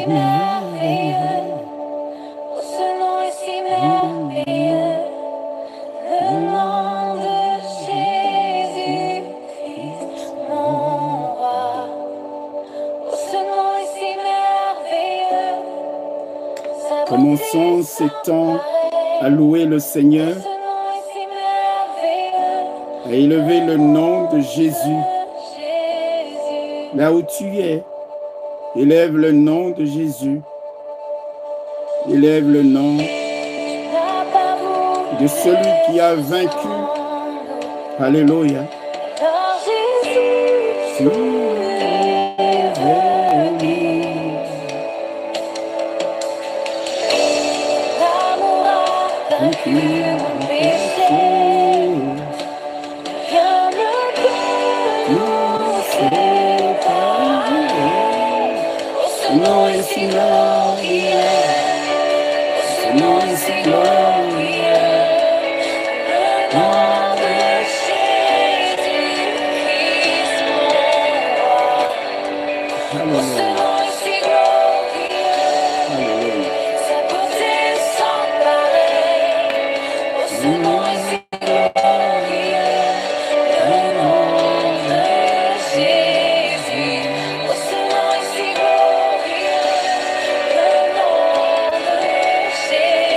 merveilleux. Oh, ce nom est si merveilleux. Le nom de Jésus-Christ, mon roi. Oh, ce nom est si merveilleux. Commençons ces temps à louer le Seigneur, à élever le nom de Jésus. Là où tu es, élève le nom de Jésus. Élève le nom de celui qui a vaincu. Alléluia. Vaincu mon péché, rien ne peut nous séparer. Oh, ce nom est si glorieux, ce nom est si glorieux, le nom de Jésus-Christ, mon roi. Oh, ce nom est si glorieux, sa beauté sans pareil. Oh, ce nom est si glorieux, le nom de Jésus. Oh, ce nom est si glorieux, le nom de Jésus.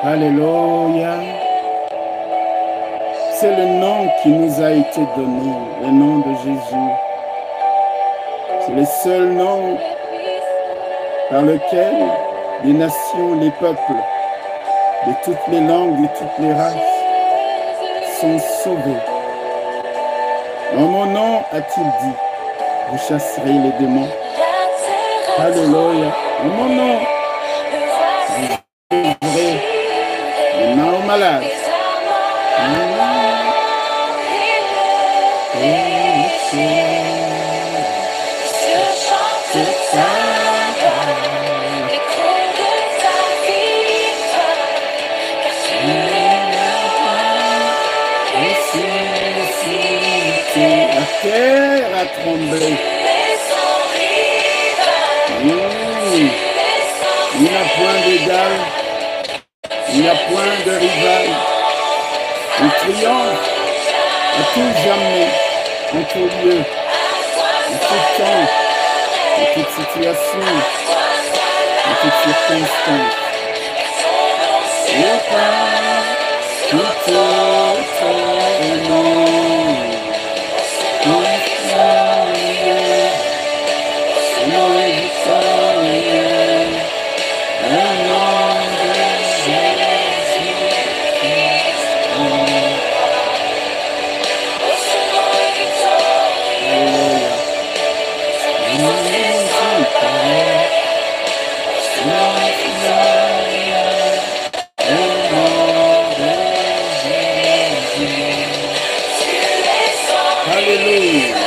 Alléluia. C'est le nom qui nous a été donné, le nom de Jésus. C'est le seul nom par lequel les nations, les peuples, de toutes les langues, de toutes les races, sont sauvés. En mon nom, a-t-il dit, vous chasserez les démons. Alléluia. En mon nom, vous délivrer les mains aux malades. La terre a tremblé. Il n'y a point d'égal, il n'y a point de rival. Il triomphe à tout jamais, en tout lieu, en tout temps, en toute situation, en toute circonstance. Et par tout autre nom. Alléluia.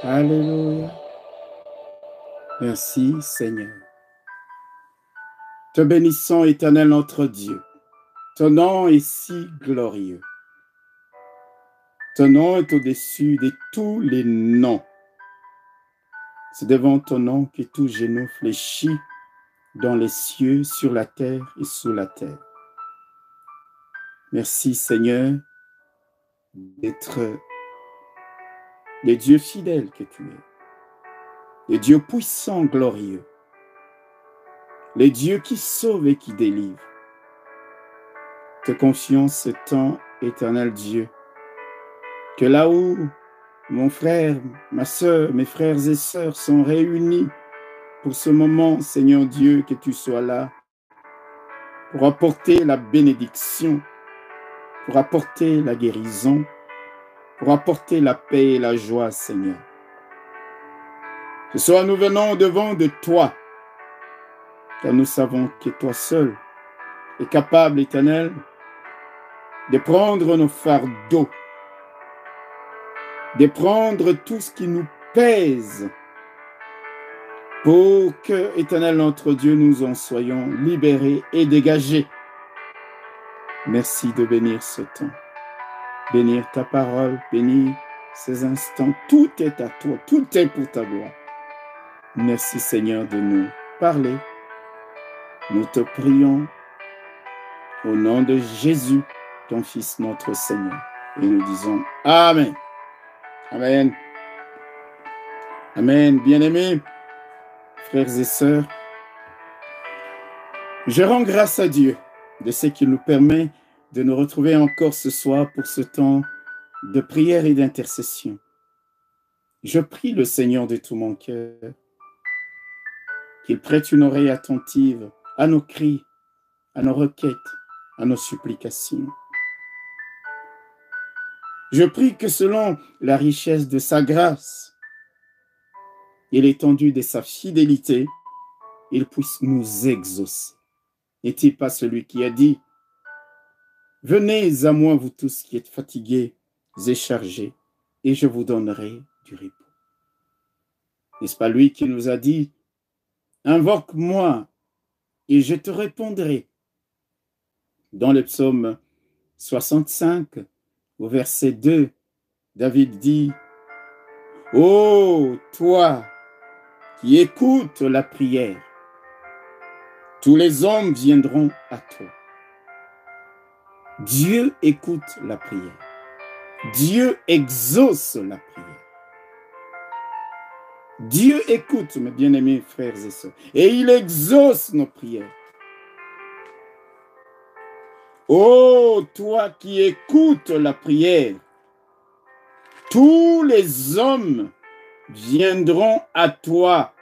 Alléluia. Merci Seigneur. Te bénissons, Éternel notre Dieu. Ton nom est si glorieux. Ton nom est au-dessus de tous les noms. C'est devant ton nom que tout genou fléchit dans les cieux, sur la terre et sous la terre. Merci Seigneur d'être le Dieu fidèle que tu es, le Dieu puissant, glorieux, le Dieu qui sauve et qui délivre. Te confions ce temps, éternel Dieu, que là où mon frère, ma soeur, mes frères et sœurs sont réunis pour ce moment, Seigneur Dieu, que tu sois là pour apporter la bénédiction, pour apporter la guérison, pour apporter la paix et la joie, Seigneur. Ce soir, nous venons devant de toi, car nous savons que toi seul es capable, éternel, de prendre nos fardeaux, de prendre tout ce qui nous pèse, pour que, éternel notre Dieu, nous en soyons libérés et dégagés. Merci de bénir ce temps, bénir ta parole, bénir ces instants. Tout est à toi, tout est pour ta gloire. Merci Seigneur de nous parler. Nous te prions au nom de Jésus, ton Fils, notre Seigneur. Et nous disons Amen. Amen. Amen. Bien-aimés, frères et sœurs, je rends grâce à Dieu de ce qu'il nous permet de nous retrouver encore ce soir pour ce temps de prière et d'intercession. Je prie le Seigneur de tout mon cœur qu'il prête une oreille attentive à nos cris, à nos requêtes, à nos supplications. Je prie que selon la richesse de sa grâce et l'étendue de sa fidélité, il puisse nous exaucer. N'est-il pas celui qui a dit « Venez à moi, vous tous qui êtes fatigués et chargés, et je vous donnerai du repos. » N'est-ce pas lui qui nous a dit « Invoque-moi, et je te répondrai. » Dans le psaume 65, au verset 2, David dit « Ô toi qui écoutes la prière, tous les hommes viendront à toi. » Dieu écoute la prière. Dieu exauce la prière. Dieu écoute, mes bien-aimés frères et sœurs, et il exauce nos prières. Ô toi qui écoutes la prière, tous les hommes viendront à toi.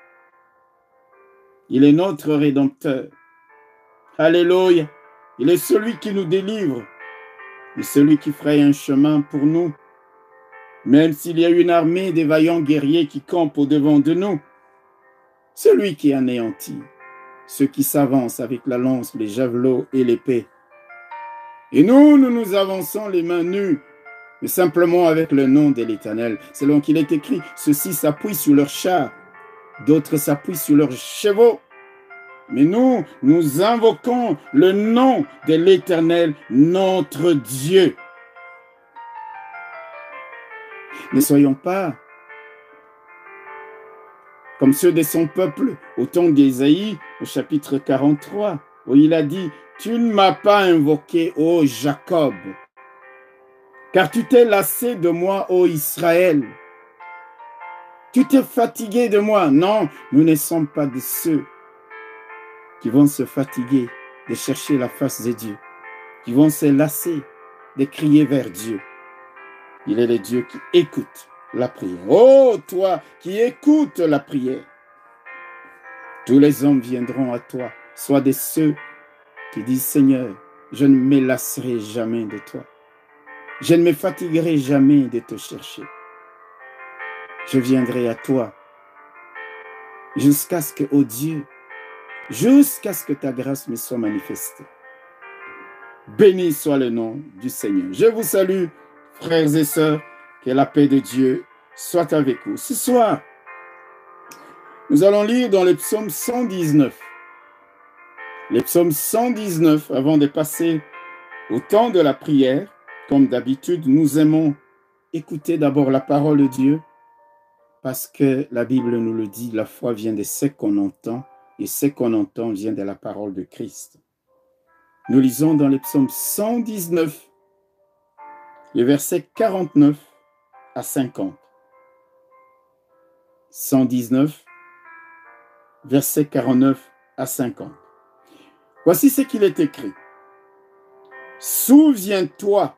Il est notre Rédempteur. Alléluia. Il est celui qui nous délivre. Il est celui qui fraye un chemin pour nous. Même s'il y a une armée de vaillants guerriers qui campent au-devant de nous. Celui qui anéantit ceux qui s'avancent avec la lance, les javelots et l'épée. Et nous nous avançons les mains nues, mais simplement avec le nom de l'Éternel. Selon qu'il est écrit, ceux-ci s'appuient sur leurs chars, d'autres s'appuient sur leurs chevaux. Mais nous invoquons le nom de l'Éternel, notre Dieu. Ne soyons pas comme ceux de son peuple au temps d'Ésaïe, au chapitre 43, où il a dit « Tu ne m'as pas invoqué, ô Jacob, car tu t'es lassé de moi, ô Israël. Tu t'es fatigué de moi. » Non, nous ne sommes pas de ceux qui vont se fatiguer de chercher la face de Dieu, qui vont se lasser de crier vers Dieu. Il est le Dieu qui écoute la prière. Oh, toi qui écoutes la prière, tous les hommes viendront à toi. Sois de ceux qui disent, Seigneur, je ne me lasserai jamais de toi. Je ne me fatiguerai jamais de te chercher. Je viendrai à toi jusqu'à ce que, oh Dieu, jusqu'à ce que ta grâce me soit manifestée. Béni soit le nom du Seigneur. Je vous salue, frères et sœurs, que la paix de Dieu soit avec vous. Ce soir, nous allons lire dans le psaume 119. Le psaume 119, avant de passer au temps de la prière, comme d'habitude, nous aimons écouter d'abord la parole de Dieu, parce que la Bible nous le dit, la foi vient de ce qu'on entend, et ce qu'on entend vient de la parole de Christ. Nous lisons dans les psaumes 119, les versets 49 à 50. 119, versets 49 à 50. Voici ce qu'il est écrit. Souviens-toi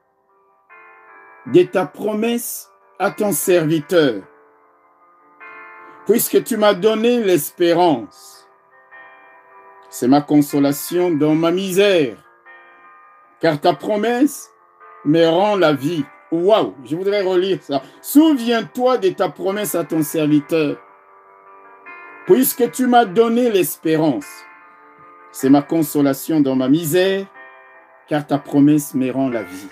de ta promesse à ton serviteur, puisque tu m'as donné l'espérance. C'est ma consolation dans ma misère, car ta promesse me rend la vie. Waouh, je voudrais relire ça. Souviens-toi de ta promesse à ton serviteur, puisque tu m'as donné l'espérance. C'est ma consolation dans ma misère, car ta promesse me rend la vie.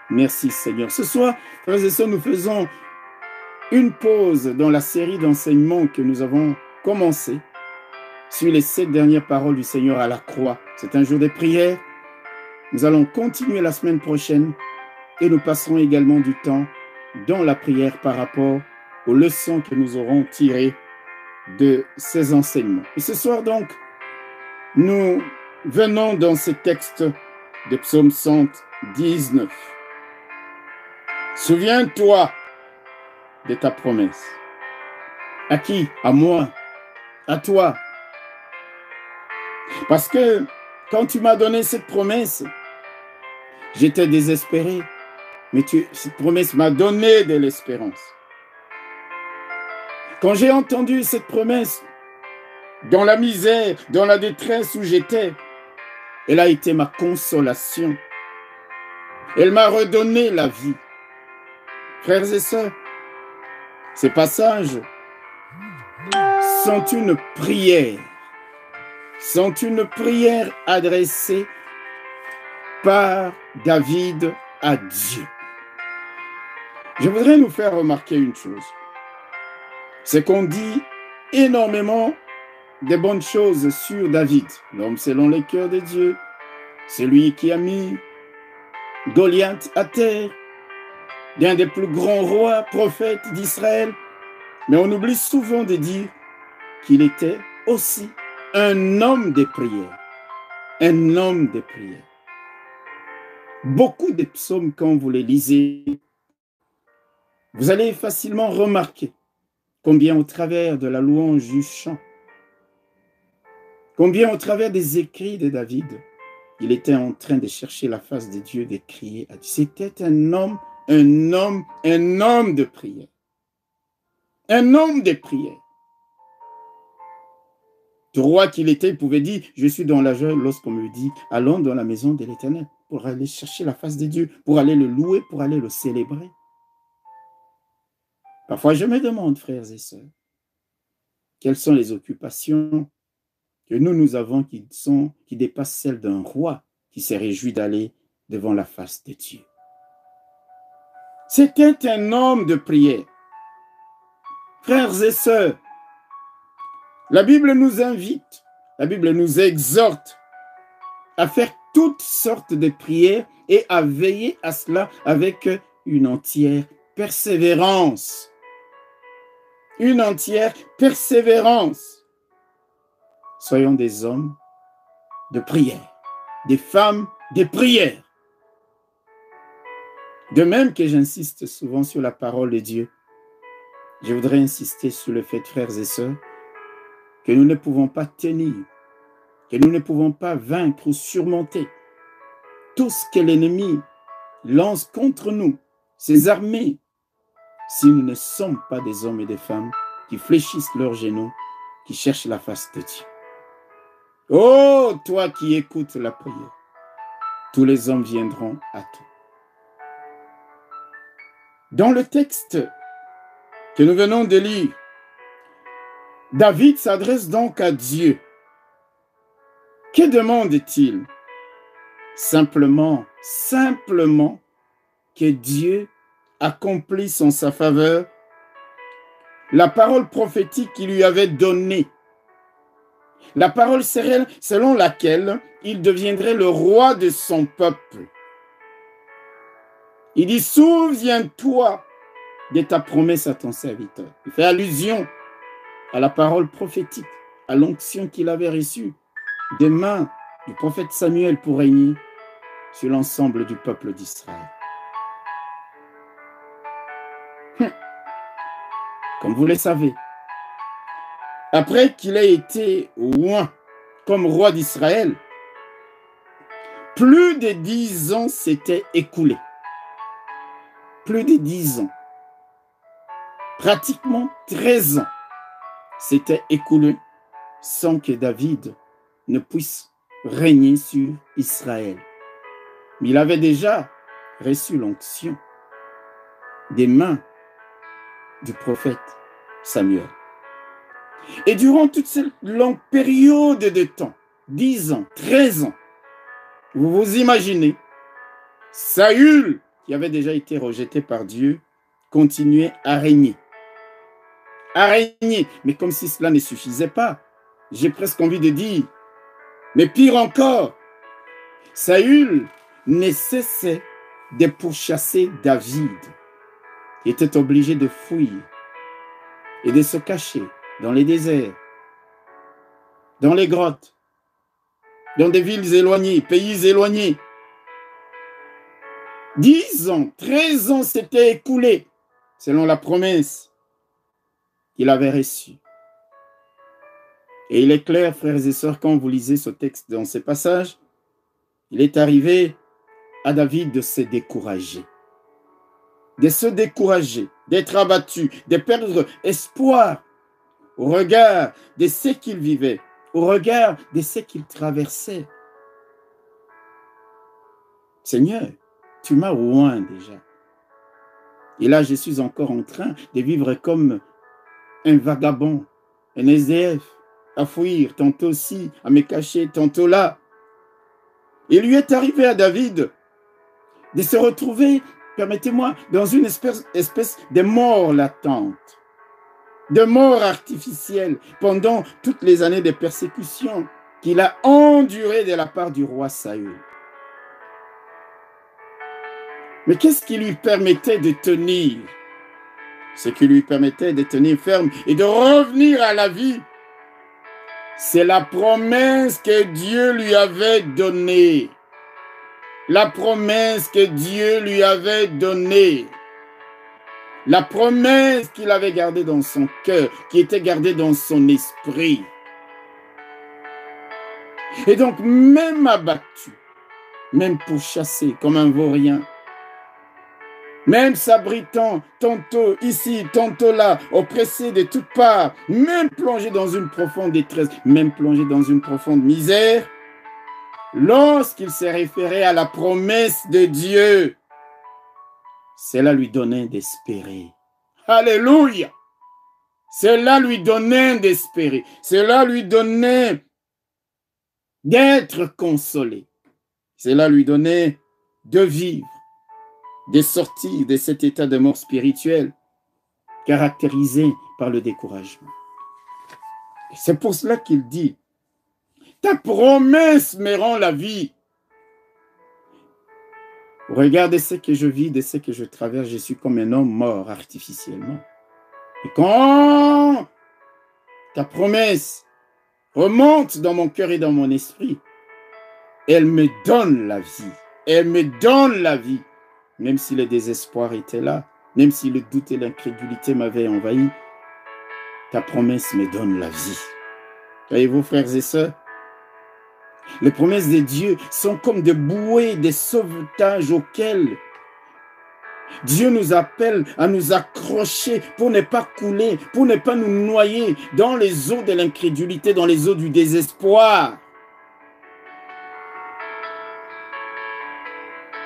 Merci Seigneur. Ce soir, frères et sœurs, nous faisons une pause dans la série d'enseignements que nous avons commencé sur les 7 dernières paroles du Seigneur à la croix. C'est un jour de prière. Nous allons continuer la semaine prochaine et nous passerons également du temps dans la prière par rapport aux leçons que nous aurons tirées de ces enseignements. Et ce soir donc, nous venons dans ce texte de Psaume 119. Souviens-toi de ta promesse. À qui? À moi, à toi. Parce que quand tu m'as donné cette promesse, j'étais désespéré, mais cette promesse m'a donné de l'espérance. Quand j'ai entendu cette promesse, dans la misère, dans la détresse où j'étais, elle a été ma consolation. Elle m'a redonné la vie. Frères et sœurs, ces passages sont une prière adressée par David à Dieu. Je voudrais nous faire remarquer une chose. C'est qu'on dit énormément de bonnes choses sur David, l'homme selon le cœur de Dieu, celui qui a mis Goliath à terre, l'un des plus grands rois, prophètes d'Israël. Mais on oublie souvent de dire qu'il était aussi un homme de prière. Un homme de prière. Beaucoup de psaumes, quand vous les lisez, vous allez facilement remarquer combien au travers de la louange du chant, combien au travers des écrits de David, il était en train de chercher la face de Dieu, de crier à Dieu. C'était un homme de prière. Un homme de prière. Le roi qu'il était, il pouvait dire, je suis dans la joie lorsqu'on me dit, allons dans la maison de l'Éternel pour aller chercher la face de Dieu, pour aller le louer, pour aller le célébrer. Parfois, je me demande, frères et sœurs, quelles sont les occupations que nous avons qui dépassent celles d'un roi qui s'est réjoui d'aller devant la face de Dieu. C'était un homme de prière. Frères et sœurs, la Bible nous invite, la Bible nous exhorte à faire toutes sortes de prières et à veiller à cela avec une entière persévérance. Une entière persévérance. Soyons des hommes de prière, des femmes de prière. De même que j'insiste souvent sur la parole de Dieu, je voudrais insister sur le fait, frères et sœurs, que nous ne pouvons pas tenir, que nous ne pouvons pas vaincre ou surmonter tout ce que l'ennemi lance contre nous, ses armées, si nous ne sommes pas des hommes et des femmes qui fléchissent leurs genoux, qui cherchent la face de Dieu. Oh, toi qui écoutes la prière, tous les hommes viendront à toi. Dans le texte que nous venons de lire, David s'adresse donc à Dieu. Que demande-t-il? Simplement que Dieu accomplisse en sa faveur la parole prophétique qu'il lui avait donnée. La parole selon laquelle il deviendrait le roi de son peuple. Il dit, souviens-toi de ta promesse à ton serviteur. Il fait allusion à la parole prophétique, à l'onction qu'il avait reçue des mains du prophète Samuel pour régner sur l'ensemble du peuple d'Israël. Comme vous le savez, après qu'il ait été oint comme roi d'Israël, plus de 10 ans s'étaient écoulés. Plus de 10 ans. Pratiquement 13 ans s'étaient écoulés sans que David ne puisse régner sur Israël. Mais il avait déjà reçu l'onction des mains du prophète Samuel. Et durant toute cette longue période de temps, 10 ans, 13 ans, vous vous imaginez, Saül, qui avait déjà été rejeté par Dieu, continuait à régner. À régner. Mais comme si cela ne suffisait pas, j'ai presque envie de dire, mais pire encore, Saül ne cessait de pourchasser David, qui était obligé de fuir et de se cacher dans les déserts, dans les grottes, dans des villes éloignées, pays éloignés. 10 ans, 13 ans s'étaient écoulés selon la promesse qu'il avait reçue. Et il est clair, frères et sœurs, quand vous lisez ce texte dans ces passages, il est arrivé à David de se décourager. De se décourager, d'être abattu, de perdre espoir au regard de ce qu'il vivait, au regard de ce qu'il traversait. Seigneur, tu m'as oint déjà. Et là, je suis encore en train de vivre comme un vagabond, un SDF, à fuir, tantôt ci, à me cacher, tantôt là. Il lui est arrivé à David de se retrouver, permettez-moi, dans une espèce de mort latente, de mort artificielle pendant toutes les années de persécution qu'il a endurées de la part du roi Saül. Mais qu'est-ce qui lui permettait de tenir? Ce qui lui permettait de tenir ferme et de revenir à la vie, c'est la promesse que Dieu lui avait donnée. La promesse que Dieu lui avait donnée. La promesse qu'il avait gardée dans son cœur, qui était gardée dans son esprit. Et donc, même abattu, même pourchassé comme un vaurien, même s'abritant tantôt ici, tantôt là, oppressé de toutes parts, même plongé dans une profonde détresse, même plongé dans une profonde misère, lorsqu'il s'est référé à la promesse de Dieu, cela lui donnait d'espérer. Alléluia! Cela lui donnait d'espérer. Cela lui donnait d'être consolé. Cela lui donnait de vivre, de sortir de cet état de mort spirituelle caractérisé par le découragement. C'est pour cela qu'il dit, ta promesse me rend la vie. Regardez ce que je vis, de ce que je traverse, je suis comme un homme mort artificiellement. Et quand ta promesse remonte dans mon cœur et dans mon esprit, elle me donne la vie. Elle me donne la vie. Même si le désespoir était là, même si le doute et l'incrédulité m'avaient envahi, ta promesse me donne la vie. Voyez-vous, frères et sœurs, les promesses de Dieu sont comme des bouées de sauvetage auxquelles Dieu nous appelle à nous accrocher pour ne pas couler, pour ne pas nous noyer dans les eaux de l'incrédulité, dans les eaux du désespoir.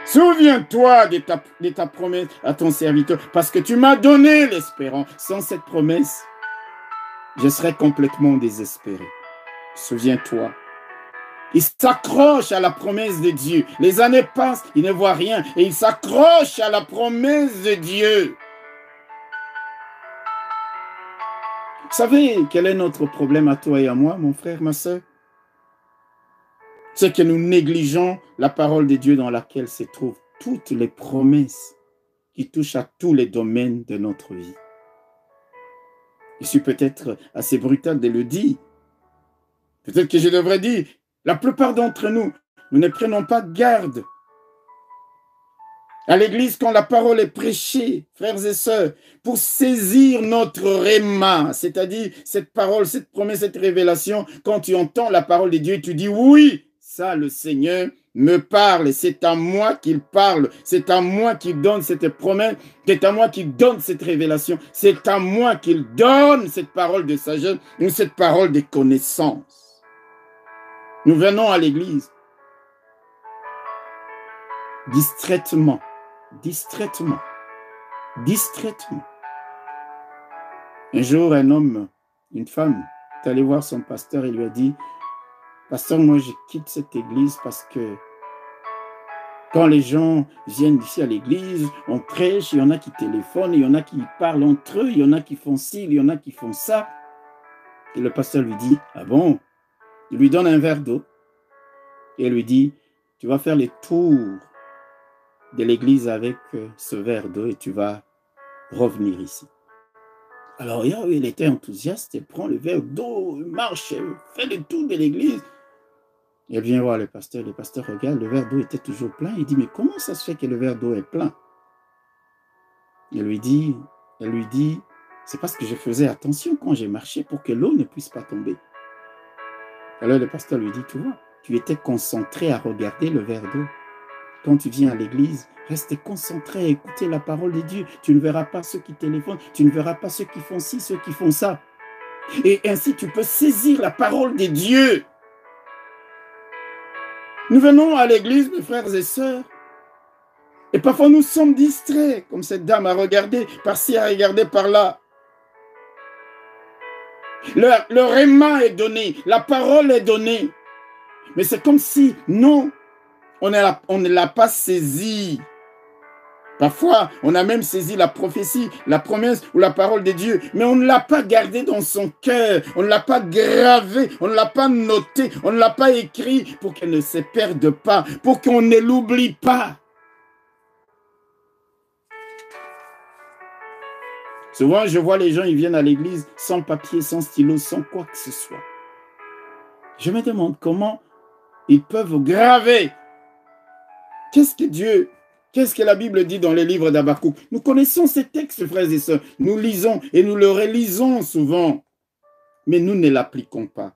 Souviens-toi de ta promesse à ton serviteur, parce que tu m'as donné l'espérance. Sans cette promesse, je serais complètement désespéré. Souviens-toi. Il s'accroche à la promesse de Dieu. Les années passent, il ne voit rien, et il s'accroche à la promesse de Dieu. Vous savez quel est notre problème à toi et à moi, mon frère, ma soeur? C'est que nous négligeons la parole de Dieu dans laquelle se trouve toutes les promesses qui touchent à tous les domaines de notre vie. Je suis peut-être assez brutal de le dire. Peut-être que je devrais dire, la plupart d'entre nous, nous ne prenons pas garde. À l'église, quand la parole est prêchée, frères et sœurs, pour saisir notre réma, c'est-à-dire cette parole, cette promesse, cette révélation, quand tu entends la parole de Dieu, tu dis oui, ça le Seigneur me parle, c'est à moi qu'il parle, c'est à moi qu'il donne cette promesse, c'est à moi qu'il donne cette révélation, c'est à moi qu'il donne cette parole de sagesse ou cette parole de connaissance. Nous venons à l'église distraitement. Un jour, un homme, une femme, est allé voir son pasteur et lui a dit, « Pasteur, moi je quitte cette église parce que quand les gens viennent ici à l'église, on prêche, il y en a qui téléphonent, il y en a qui parlent entre eux, il y en a qui font ci, il y en a qui font ça. » Et le pasteur lui dit, « Ah bon ?» Il lui donne un verre d'eau et lui dit, « Tu vas faire les tours de l'église avec ce verre d'eau et tu vas revenir ici. » Alors il était enthousiaste, il prend le verre d'eau, il marche, il fait le tour de l'église. Il vient voir le pasteur regarde, le verre d'eau était toujours plein. Il dit, mais comment ça se fait que le verre d'eau est plein? Elle lui dit, c'est parce que je faisais attention quand j'ai marché pour que l'eau ne puisse pas tomber. Alors le pasteur lui dit, tu vois, tu étais concentré à regarder le verre d'eau. Quand tu viens à l'église, reste concentré à écouter la parole de Dieu. Tu ne verras pas ceux qui téléphonent, tu ne verras pas ceux qui font ci, ceux qui font ça. Et ainsi, tu peux saisir la parole de Dieu. Nous venons à l'église, mes frères et sœurs, et parfois nous sommes distraits, comme cette dame a regardé par-ci, a regardé par-là. Le réma est donné, la parole est donnée. Mais c'est comme si, non, on ne l'a pas saisi. Parfois, on a même saisi la prophétie, la promesse ou la parole de Dieu, mais on ne l'a pas gardé dans son cœur, on ne l'a pas gravé, on ne l'a pas noté, on ne l'a pas écrit pour qu'elle ne se perde pas, pour qu'on ne l'oublie pas. Souvent, je vois les gens, ils viennent à l'église sans papier, sans stylo, sans quoi que ce soit. Je me demande comment ils peuvent graver. Qu'est-ce que la Bible dit dans les livres d'Habakkuk? Nous connaissons ces textes, frères et sœurs. Nous lisons et nous le relisons souvent. Mais nous ne l'appliquons pas.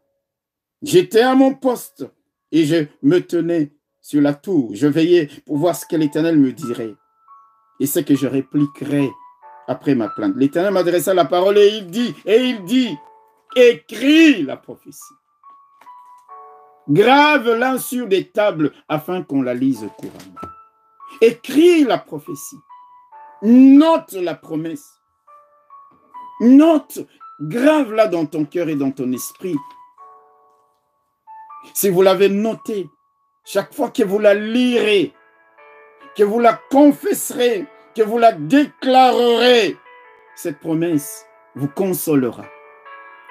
J'étais à mon poste et je me tenais sur la tour. Je veillais pour voir ce que l'Éternel me dirait. Et ce que je répliquerais après ma plainte. L'Éternel m'adressa la parole et il dit, écris la prophétie. Grave-la sur des tables afin qu'on la lise couramment. Écris la prophétie. Note la promesse. Note, grave-la dans ton cœur et dans ton esprit. Si vous l'avez notée, chaque fois que vous la lirez, que vous la confesserez, que vous la déclarerez, cette promesse vous consolera.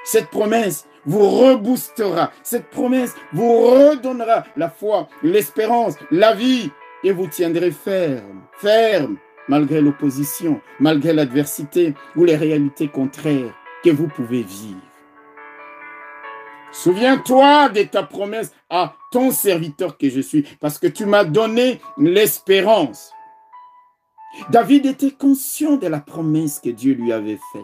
Cette promesse vous reboostera. Cette promesse vous redonnera la foi, l'espérance, la vie. Et vous tiendrez ferme, malgré l'opposition, malgré l'adversité ou les réalités contraires que vous pouvez vivre. Souviens-toi de ta promesse à ton serviteur que je suis, parce que tu m'as donné l'espérance. David était conscient de la promesse que Dieu lui avait faite.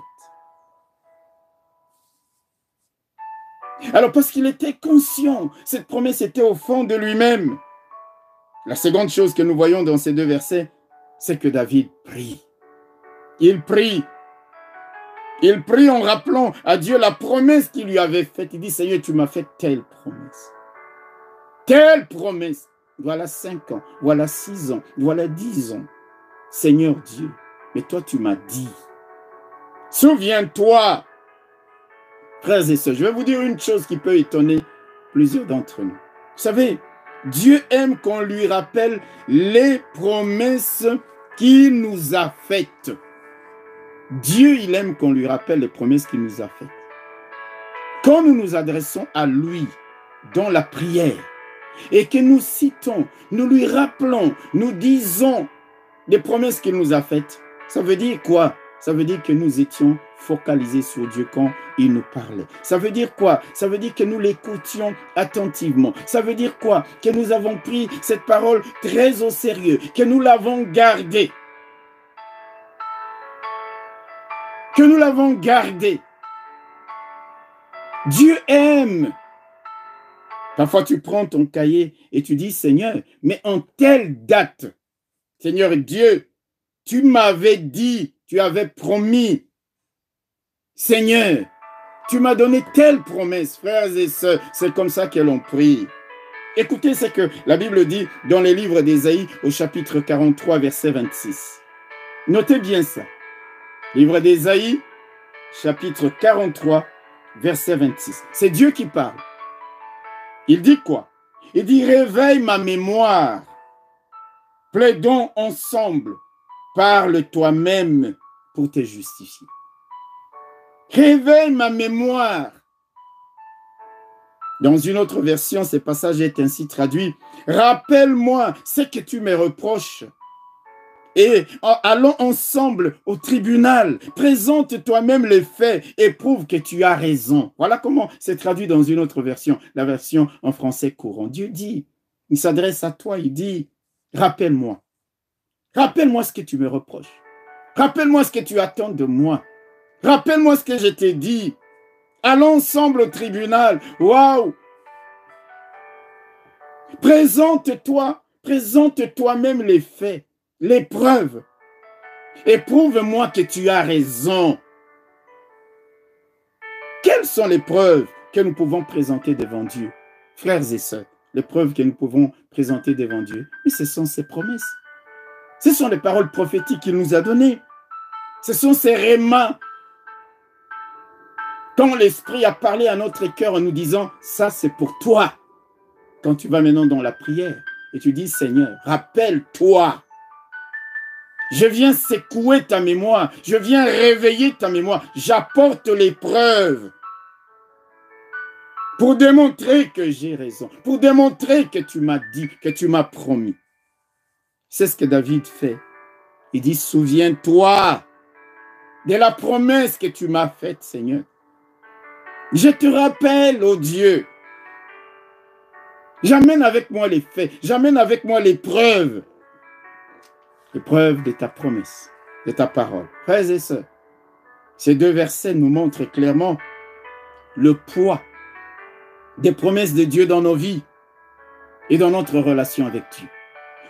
Alors parce qu'il était conscient, cette promesse était au fond de lui-même. La seconde chose que nous voyons dans ces deux versets, c'est que David prie. Il prie. Il prie en rappelant à Dieu la promesse qu'il lui avait faite. Il dit, Seigneur, tu m'as fait telle promesse. Telle promesse. Voilà 5 ans, voilà 6 ans, voilà 10 ans. Seigneur Dieu, mais toi tu m'as dit. Souviens-toi. Frères et sœurs, je vais vous dire une chose qui peut étonner plusieurs d'entre nous. Vous savez, Dieu aime qu'on lui rappelle les promesses qu'il nous a faites. Dieu, il aime qu'on lui rappelle les promesses qu'il nous a faites. Quand nous nous adressons à lui dans la prière, et que nous citons, nous lui rappelons, nous disons les promesses qu'il nous a faites, ça veut dire quoi? Ça veut dire que nous étions focalisés sur Dieu quand il nous parlait. Ça veut dire quoi? Ça veut dire que nous l'écoutions attentivement. Ça veut dire quoi? Que nous avons pris cette parole très au sérieux, que nous l'avons gardée. Que nous l'avons gardée. Dieu aime. Parfois, tu prends ton cahier et tu dis, Seigneur, mais en telle date, Seigneur Dieu, tu m'avais dit, tu avais promis, Seigneur, tu m'as donné telle promesse, frères et sœurs, c'est comme ça que l'on prie. Écoutez ce que la Bible dit dans les livres d'Ésaïe au chapitre 43, verset 26. Notez bien ça. Livre d'Ésaïe, chapitre 43, verset 26. C'est Dieu qui parle. Il dit quoi? Il dit, réveille ma mémoire. Plaidons ensemble. Parle toi-même pour te justifier. Réveille ma mémoire. Dans une autre version, ce passage est ainsi traduit. Rappelle-moi ce que tu me reproches. Et allons ensemble au tribunal. Présente toi-même les faits et prouve que tu as raison. Voilà comment c'est traduit dans une autre version, la version en français courant. Dieu dit, il s'adresse à toi, il dit, rappelle-moi. Rappelle-moi ce que tu me reproches. Rappelle-moi ce que tu attends de moi. Rappelle-moi ce que je t'ai dit. Allons ensemble au tribunal. Waouh! Présente toi-même les faits, les preuves. Et prouve-moi que tu as raison. Quelles sont les preuves que nous pouvons présenter devant Dieu? Frères et sœurs, les preuves que nous pouvons présenter devant Dieu, mais ce sont ses promesses. Ce sont les paroles prophétiques qu'il nous a données. Ce sont ses rémas. Quand l'Esprit a parlé à notre cœur en nous disant, ça c'est pour toi. Quand tu vas maintenant dans la prière et tu dis, Seigneur, rappelle-toi. Je viens secouer ta mémoire. Je viens réveiller ta mémoire. J'apporte les preuves pour démontrer que j'ai raison. Pour démontrer que tu m'as dit, que tu m'as promis. C'est ce que David fait. Il dit, souviens-toi de la promesse que tu m'as faite, Seigneur. Je te rappelle, ô Dieu. J'amène avec moi les faits. J'amène avec moi les preuves. Les preuves de ta promesse, de ta parole. Frères et sœurs, ces deux versets nous montrent clairement le poids des promesses de Dieu dans nos vies et dans notre relation avec Dieu.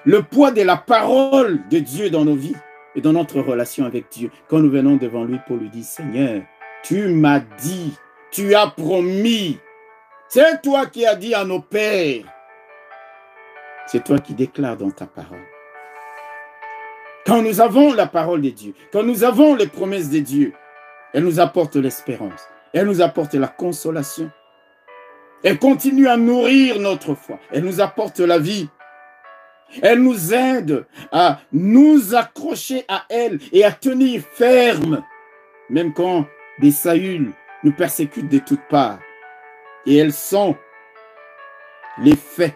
Le poids de la parole de Dieu dans nos vies et dans notre relation avec Dieu. Quand nous venons devant lui pour lui dire, Seigneur, tu m'as dit, tu as promis. C'est toi qui as dit à nos pères. C'est toi qui déclares dans ta parole. Quand nous avons la parole de Dieu, quand nous avons les promesses de Dieu, elle nous apporte l'espérance, elle nous apporte la consolation. Elle continue à nourrir notre foi, elle nous apporte la vie. Elle nous aide à nous accrocher à elle et à tenir ferme, même quand des Saül nous persécutent de toutes parts. Et elles sont les faits,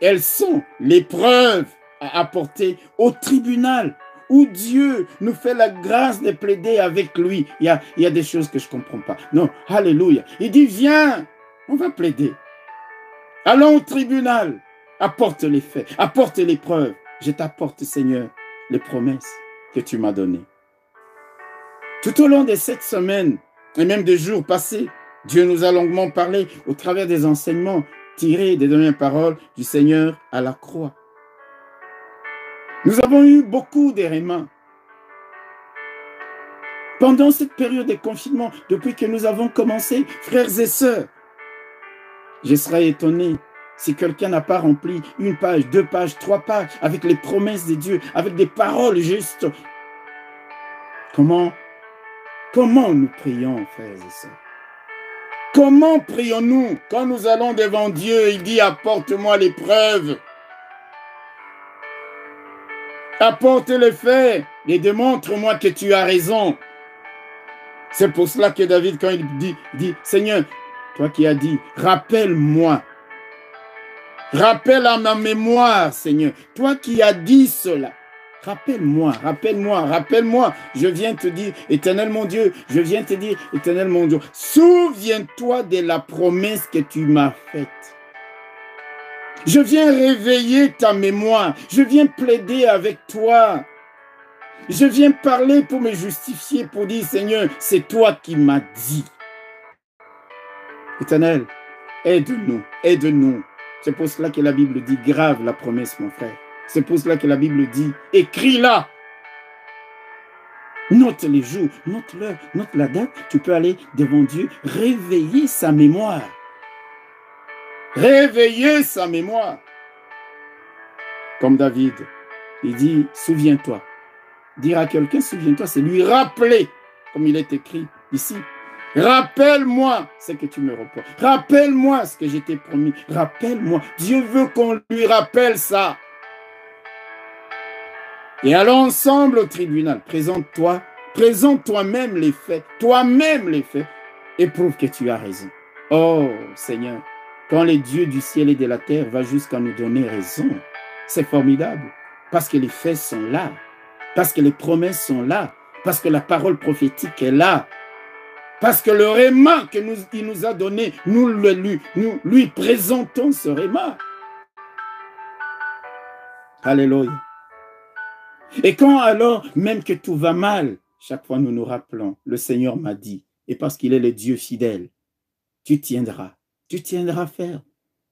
elles sont les preuves à apporter au tribunal où Dieu nous fait la grâce de plaider avec lui. Il y a des choses que je ne comprends pas. Non, alléluia. Il dit, viens, on va plaider. Allons au tribunal. Apporte les faits, apporte les preuves. Je t'apporte, Seigneur, les promesses que tu m'as données. Tout au long de cette semaine, et même des jours passés, Dieu nous a longuement parlé au travers des enseignements tirés des dernières paroles du Seigneur à la croix. Nous avons eu beaucoup d'éléments. Pendant cette période de confinement, depuis que nous avons commencé, frères et sœurs, je serais étonné si quelqu'un n'a pas rempli une page, 2 pages, 3 pages avec les promesses de Dieu, avec des paroles justes. Comment nous prions, frères et sœurs? Comment prions-nous quand nous allons devant Dieu? Il dit, apporte-moi les preuves. Apporte les faits et démontre-moi que tu as raison. C'est pour cela que David, quand il dit, Seigneur, toi qui as dit, rappelle-moi Rappelle à ma mémoire, Seigneur. Toi qui as dit cela. Rappelle-moi, rappelle-moi, rappelle-moi. Je viens te dire, Éternel mon Dieu, je viens te dire, Éternel mon Dieu, souviens-toi de la promesse que tu m'as faite. Je viens réveiller ta mémoire. Je viens plaider avec toi. Je viens parler pour me justifier, pour dire, Seigneur, c'est toi qui m'as dit. Éternel, aide-nous, aide-nous. C'est pour cela que la Bible dit, grave la promesse, mon frère. C'est pour cela que la Bible dit, écris-la. Note les jours, note l'heure, note la date. Tu peux aller devant Dieu, réveiller sa mémoire. Réveiller sa mémoire. Comme David, il dit, souviens-toi. Dire à quelqu'un, souviens-toi, c'est lui rappeler, comme il est écrit ici. Rappelle-moi ce que tu me reproches. Rappelle-moi ce que je t'ai promis. Rappelle-moi. Dieu veut qu'on lui rappelle ça. Et allons ensemble au tribunal. Présente-toi. Présente toi-même les faits. Toi-même les faits. Et prouve que tu as raison. Oh Seigneur, quand le Dieu du ciel et de la terre va jusqu'à nous donner raison, c'est formidable. Parce que les faits sont là. Parce que les promesses sont là. Parce que la parole prophétique est là. Parce que le réma qu'il nous a donné, nous lui présentons ce réma. Alléluia. Et quand alors, même que tout va mal, chaque fois nous nous rappelons, le Seigneur m'a dit, et parce qu'il est le Dieu fidèle, tu tiendras ferme,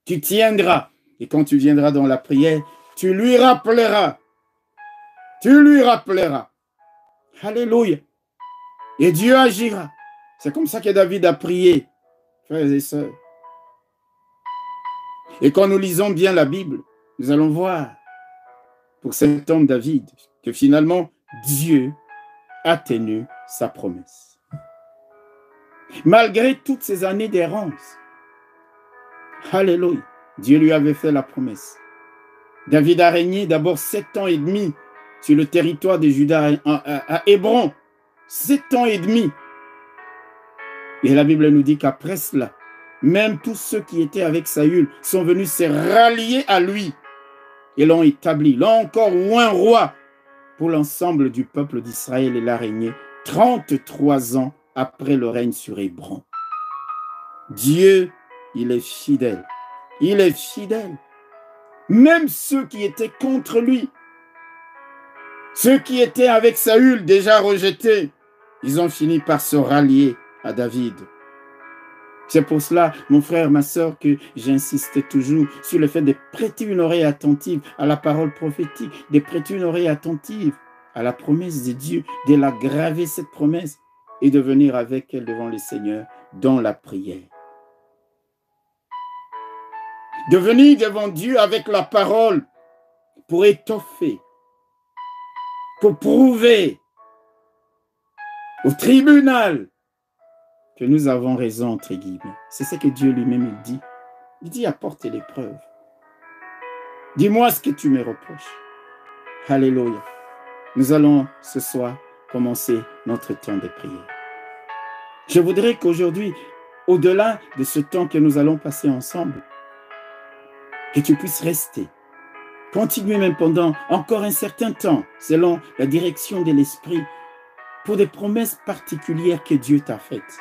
tu tiendras. Et quand tu viendras dans la prière, tu lui rappelleras. Tu lui rappelleras. Alléluia. Et Dieu agira. C'est comme ça que David a prié, frères et sœurs. Et quand nous lisons bien la Bible, nous allons voir, pour cet homme David, que finalement, Dieu a tenu sa promesse. Malgré toutes ces années d'errance, alléluia, Dieu lui avait fait la promesse. David a régné d'abord 7 ans et demi sur le territoire de Juda à Hébron. 7 ans et demi. Et la Bible nous dit qu'après cela, même tous ceux qui étaient avec Saül sont venus se rallier à lui et l'ont établi, l'ont encore oint roi pour l'ensemble du peuple d'Israël. Il a régné 33 ans après le règne sur Hébron. Dieu, il est fidèle. Il est fidèle. Même ceux qui étaient contre lui, ceux qui étaient avec Saül déjà rejetés, ils ont fini par se rallier à David. C'est pour cela, mon frère, ma soeur, que j'insiste toujours sur le fait de prêter une oreille attentive à la parole prophétique, de prêter une oreille attentive à la promesse de Dieu, de la graver cette promesse et de venir avec elle devant le Seigneur dans la prière. De venir devant Dieu avec la parole pour étoffer, pour prouver au tribunal que nous avons raison, entre guillemets. C'est ce que Dieu lui-même dit. Il dit, apporte les preuves. Dis-moi ce que tu me reproches. Alléluia. Nous allons ce soir commencer notre temps de prière. Je voudrais qu'aujourd'hui, au-delà de ce temps que nous allons passer ensemble, que tu puisses rester. Continuer même pendant encore un certain temps, selon la direction de l'Esprit, pour des promesses particulières que Dieu t'a faites.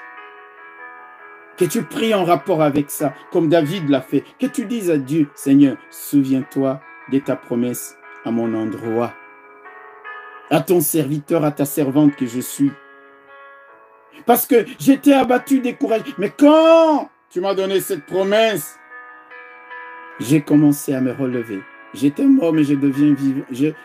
Que tu pries en rapport avec ça, comme David l'a fait. Que tu dises à Dieu, Seigneur, souviens-toi de ta promesse à mon endroit, à ton serviteur, à ta servante que je suis. Parce que j'étais abattu, découragé. Mais quand tu m'as donné cette promesse, j'ai commencé à me relever. J'étais mort, mais je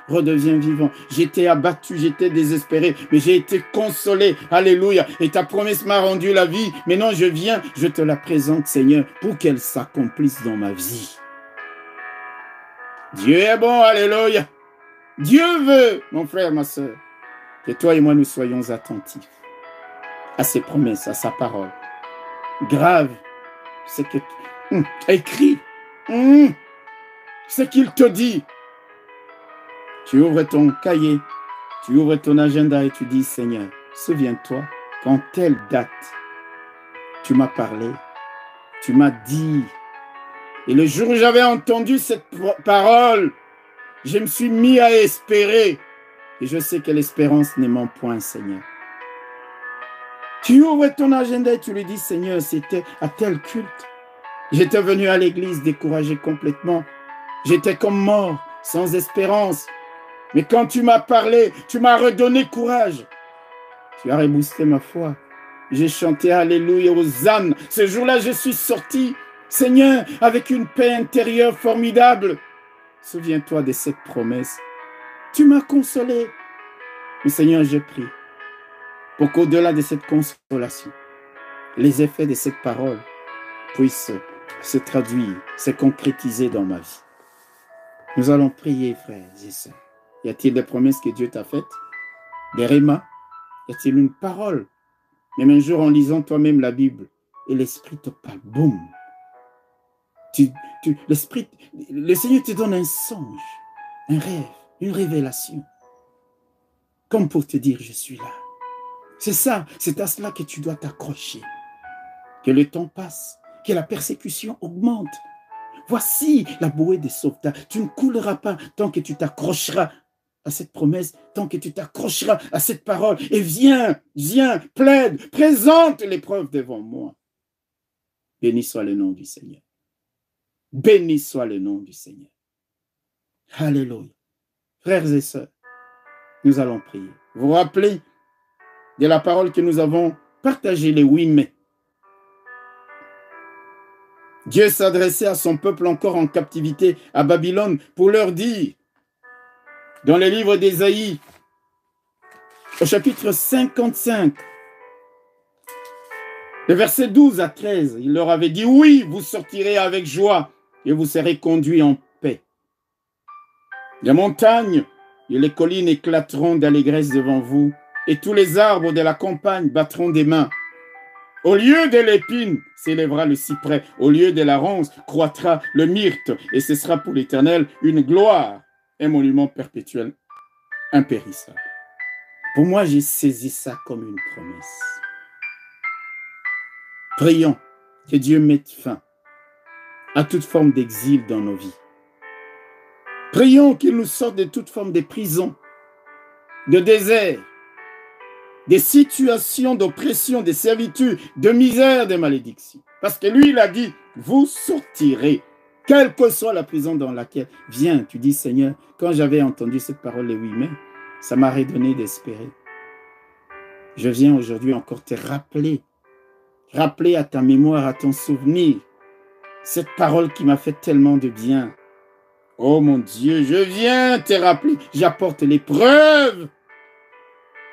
redeviens vivant. J'étais abattu, j'étais désespéré, mais j'ai été consolé. Alléluia. Et ta promesse m'a rendu la vie. Maintenant, je viens, je te la présente, Seigneur, pour qu'elle s'accomplisse dans ma vie. Dieu est bon, alléluia. Dieu veut, mon frère, ma soeur, que toi et moi, nous soyons attentifs à ses promesses, à sa parole. Grave, c'est que écris. Ce qu'il te dit. Tu ouvres ton cahier, tu ouvres ton agenda et tu dis, Seigneur, souviens-toi, quand telle date, tu m'as parlé, tu m'as dit, Et le jour où j'avais entendu cette parole, je me suis mis à espérer. Et je sais que l'espérance ne ment point, Seigneur. Tu ouvres ton agenda et tu lui dis, Seigneur, c'était à tel culte. J'étais venu à l'église découragé complètement. J'étais comme mort, sans espérance. Mais quand tu m'as parlé, tu m'as redonné courage. Tu as reboosté ma foi. J'ai chanté Alléluia, Hosanna. Ce jour-là, je suis sorti, Seigneur, avec une paix intérieure formidable. Souviens-toi de cette promesse. Tu m'as consolé. Mais Seigneur, je prie pour qu'au-delà de cette consolation, les effets de cette parole puissent se traduire, se concrétiser dans ma vie. Nous allons prier, frères et sœurs. Y a-t-il des promesses que Dieu t'a faites? Des rémas? Y a-t-il une parole? Même un jour en lisant toi-même la Bible, et l'Esprit te parle, boum. Le Seigneur te donne un songe, un rêve, une révélation. Comme pour te dire, je suis là. C'est ça, c'est à cela que tu dois t'accrocher. Que le temps passe, que la persécution augmente. Voici la bouée des sauveteurs. Tu ne couleras pas tant que tu t'accrocheras à cette promesse, tant que tu t'accrocheras à cette parole. Et viens, plaide, présente l'épreuve devant moi. Béni soit le nom du Seigneur. Béni soit le nom du Seigneur. Alléluia. Frères et sœurs, nous allons prier. Vous vous rappelez de la parole que nous avons partagée le 8 mai. Dieu s'adressait à son peuple encore en captivité à Babylone pour leur dire, dans le livre d'Ésaïe, au chapitre 55, le verset 12 à 13, il leur avait dit, oui, vous sortirez avec joie et vous serez conduits en paix. Les montagnes et les collines éclateront d'allégresse devant vous, et tous les arbres de la campagne battront des mains. Au lieu de l'épine s'élèvera le cyprès, au lieu de la ronce croîtra le myrte, et ce sera pour l'Éternel une gloire, un monument perpétuel, impérissable. Pour moi, j'ai saisi ça comme une promesse. Prions que Dieu mette fin à toute forme d'exil dans nos vies. Prions qu'il nous sorte de toute forme de prison, de désert, des situations d'oppression, de servitude, de misère, de malédiction. Parce que lui, il a dit, vous sortirez, quelle que soit la prison dans laquelle. Viens, tu dis, Seigneur, quand j'avais entendu cette parole le 8 mai, ça m'a redonné d'espérer. Je viens aujourd'hui encore te rappeler à ta mémoire, à ton souvenir, cette parole qui m'a fait tellement de bien. Oh mon Dieu, je viens te rappeler, j'apporte les preuves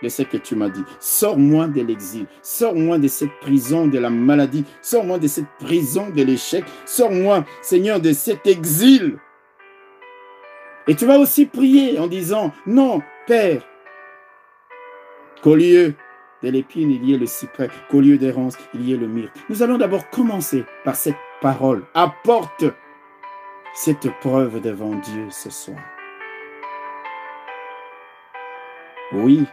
de ce que tu m'as dit. Sors-moi de l'exil, sors-moi de cette prison de la maladie, sors-moi de cette prison de l'échec, sors-moi, Seigneur, de cet exil. Et tu vas aussi prier en disant, non, Père, qu'au lieu de l'épine, il y ait le cyprès, qu'au lieu des ronces, il y ait le myrte. Nous allons d'abord commencer par cette parole. Apporte cette preuve devant Dieu ce soir. Oui,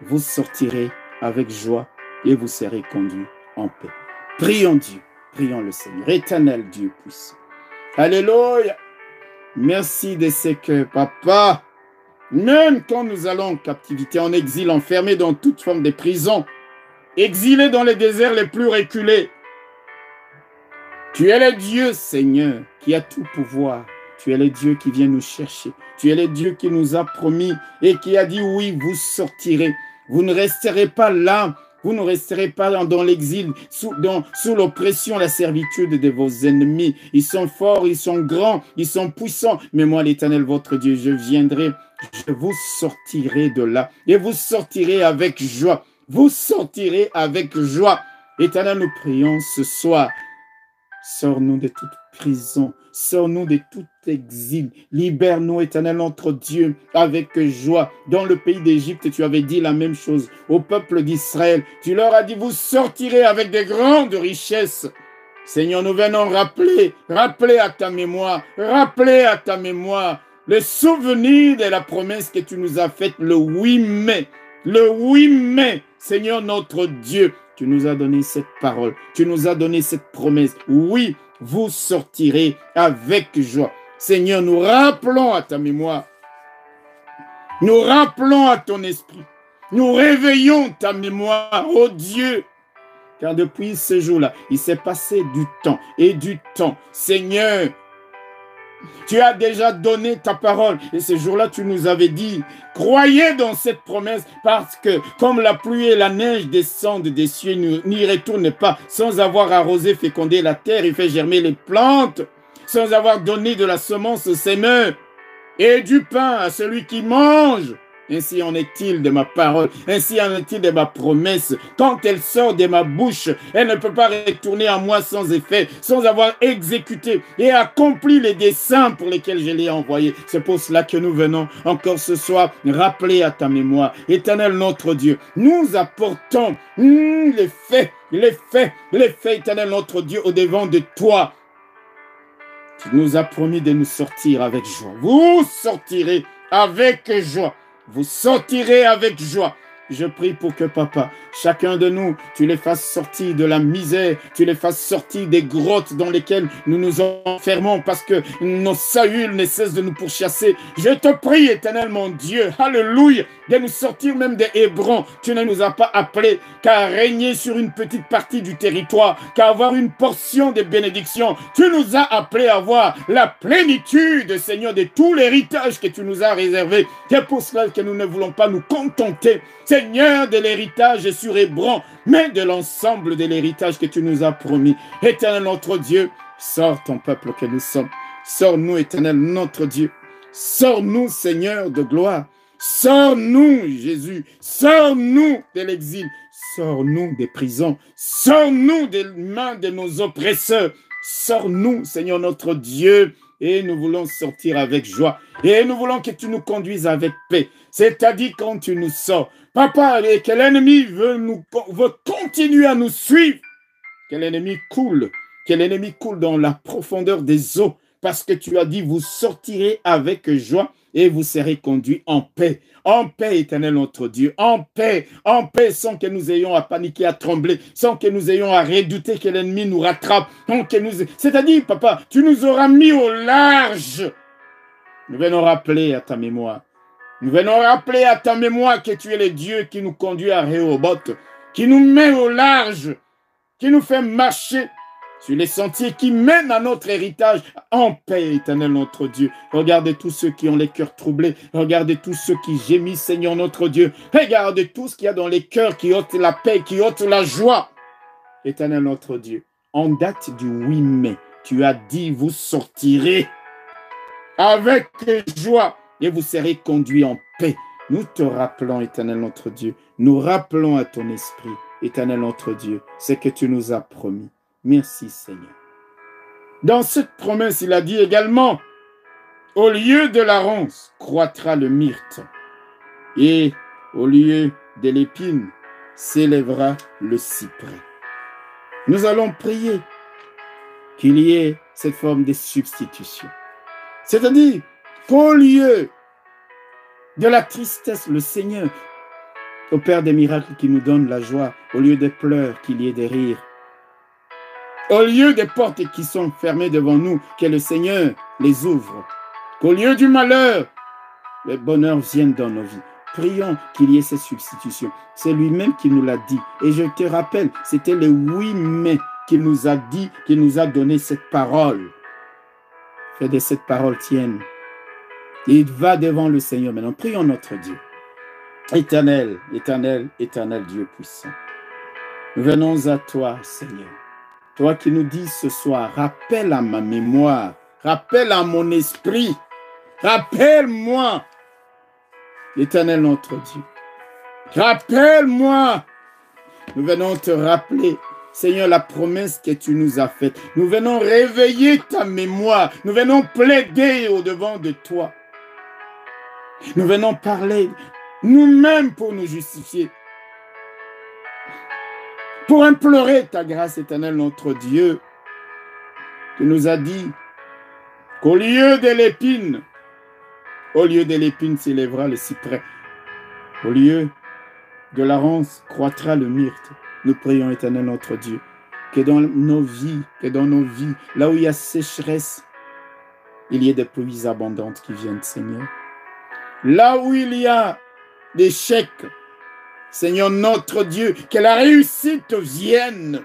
vous sortirez avec joie et vous serez conduits en paix. Prions Dieu, prions le Seigneur, éternel Dieu puissant. Alléluia. Merci de ce que, Papa, même quand nous allons en captivité, en exil, enfermés dans toute forme de prison, exilés dans les déserts les plus reculés, tu es le Dieu, Seigneur, qui a tout pouvoir. Tu es le Dieu qui vient nous chercher. Tu es le Dieu qui nous a promis et qui a dit, oui, vous sortirez. Vous ne resterez pas là. Vous ne resterez pas dans l'exil, sous l'oppression, la servitude de vos ennemis. Ils sont forts, ils sont grands, ils sont puissants. Mais moi, l'Éternel, votre Dieu, je viendrai, je vous sortirai de là. Et vous sortirez avec joie. Vous sortirez avec joie. Éternel, nous prions ce soir. Sors-nous de toute prison, sors-nous de tout exil, libère-nous, Éternel, notre Dieu, avec joie. Dans le pays d'Égypte, tu avais dit la même chose au peuple d'Israël. Tu leur as dit, vous sortirez avec de grandes richesses. Seigneur, nous venons rappeler à ta mémoire, le souvenir de la promesse que tu nous as faite le 8 mai. Le 8 mai, Seigneur notre Dieu, tu nous as donné cette parole, tu nous as donné cette promesse. Oui, vous sortirez avec joie. Seigneur, nous rappelons à ta mémoire, nous rappelons à ton esprit, nous réveillons ta mémoire, oh Dieu, car depuis ce jour-là, il s'est passé du temps et du temps. Seigneur, tu as déjà donné ta parole et ce jour-là, tu nous avais dit, croyez dans cette promesse parce que comme la pluie et la neige descendent des cieux, n'y retournent pas sans avoir arrosé, fécondé la terre et fait germer les plantes, sans avoir donné de la semence au semeur et du pain à celui qui mange. Ainsi en est-il de ma parole, ainsi en est-il de ma promesse. Quand elle sort de ma bouche, elle ne peut pas retourner à moi sans effet, sans avoir exécuté et accompli les desseins pour lesquels je l'ai envoyé. C'est pour cela que nous venons encore ce soir rappeler à ta mémoire, Éternel notre Dieu, nous apportons les faits, Éternel notre Dieu, au devant de toi. Tu nous as promis de nous sortir avec joie. Vous sortirez avec joie. Vous sortirez avec joie. Je prie pour que, papa, chacun de nous, tu les fasses sortir de la misère, tu les fasses sortir des grottes dans lesquelles nous nous enfermons parce que nos sahuls ne cessent de nous pourchasser. Je te prie, éternel mon Dieu, alléluia, de nous sortir même des Hébrons. Tu ne nous as pas appelés qu'à régner sur une petite partie du territoire, qu'à avoir une portion de bénédiction. Tu nous as appelés à avoir la plénitude, Seigneur, de tout l'héritage que tu nous as réservé. C'est pour cela que nous ne voulons pas nous contenter, Seigneur, de l'héritage sur Hébron, mais de l'ensemble de l'héritage que tu nous as promis. Éternel notre Dieu, sors ton peuple que nous sommes. Sors-nous, éternel notre Dieu. Sors-nous, Seigneur de gloire. Sors-nous, Jésus. Sors-nous de l'exil. Sors-nous des prisons. Sors-nous des mains de nos oppresseurs. Sors-nous, Seigneur notre Dieu. Et nous voulons sortir avec joie. Et nous voulons que tu nous conduises avec paix. C'est-à-dire quand tu nous sors. Papa, et que l'ennemi veut continuer à nous suivre. Que l'ennemi coule. Que l'ennemi coule dans la profondeur des eaux. Parce que tu as dit, vous sortirez avec joie et vous serez conduits en paix. En paix, éternel notre Dieu. En paix, sans que nous ayons à paniquer, à trembler, sans que nous ayons à redouter que l'ennemi nous rattrape. C'est-à-dire, papa, tu nous auras mis au large. Nous venons rappeler à ta mémoire. Nous venons rappeler à ta mémoire que tu es le Dieu qui nous conduit à Rehoboth, qui nous met au large, qui nous fait marcher sur les sentiers qui mènent à notre héritage en paix, éternel notre Dieu. Regardez tous ceux qui ont les cœurs troublés. Regardez tous ceux qui gémissent, Seigneur notre Dieu. Regardez tout ce qu'il y a dans les cœurs qui ôtent la paix, qui ôtent la joie. Éternel notre Dieu, en date du 8 mai, tu as dit, vous sortirez avec joie et vous serez conduits en paix. Nous te rappelons, éternel notre Dieu. Nous rappelons à ton esprit, éternel notre Dieu, ce que tu nous as promis. Merci Seigneur. Dans cette promesse, il a dit également, au lieu de la ronce, croîtra le myrte, et au lieu de l'épine, s'élèvera le cyprès. Nous allons prier qu'il y ait cette forme de substitution. C'est-à-dire qu'au lieu de la tristesse, le Seigneur opère des miracles qui nous donnent la joie. Au lieu des pleurs, qu'il y ait des rires. Au lieu des portes qui sont fermées devant nous, que le Seigneur les ouvre. Qu'au lieu du malheur, le bonheur vienne dans nos vies. Prions qu'il y ait cette substitution. C'est lui-même qui nous l'a dit. Et je te rappelle, c'était le 8 mai qu'il nous a dit, qu'il nous a donné cette parole. Fais de cette parole tienne. Il va devant le Seigneur maintenant. Prions notre Dieu. Éternel, éternel, éternel Dieu puissant. Nous venons à toi, Seigneur. Toi qui nous dis ce soir, rappelle à ma mémoire, rappelle à mon esprit, rappelle-moi, l'Éternel notre Dieu. Rappelle-moi. Nous venons te rappeler, Seigneur, la promesse que tu nous as faite. Nous venons réveiller ta mémoire. Nous venons plaider au-devant de toi. Nous venons parler nous-mêmes pour nous justifier. Pour implorer ta grâce éternelle, notre Dieu. Tu nous as dit qu'au lieu de l'épine s'élèvera le cyprès. Au lieu de la ronce croîtra le myrte. Nous prions, Éternel notre Dieu, que dans nos vies, là où il y a sécheresse, il y ait des pluies abondantes qui viennent, Seigneur. Là où il y a des chèques, Seigneur notre Dieu, que la réussite vienne.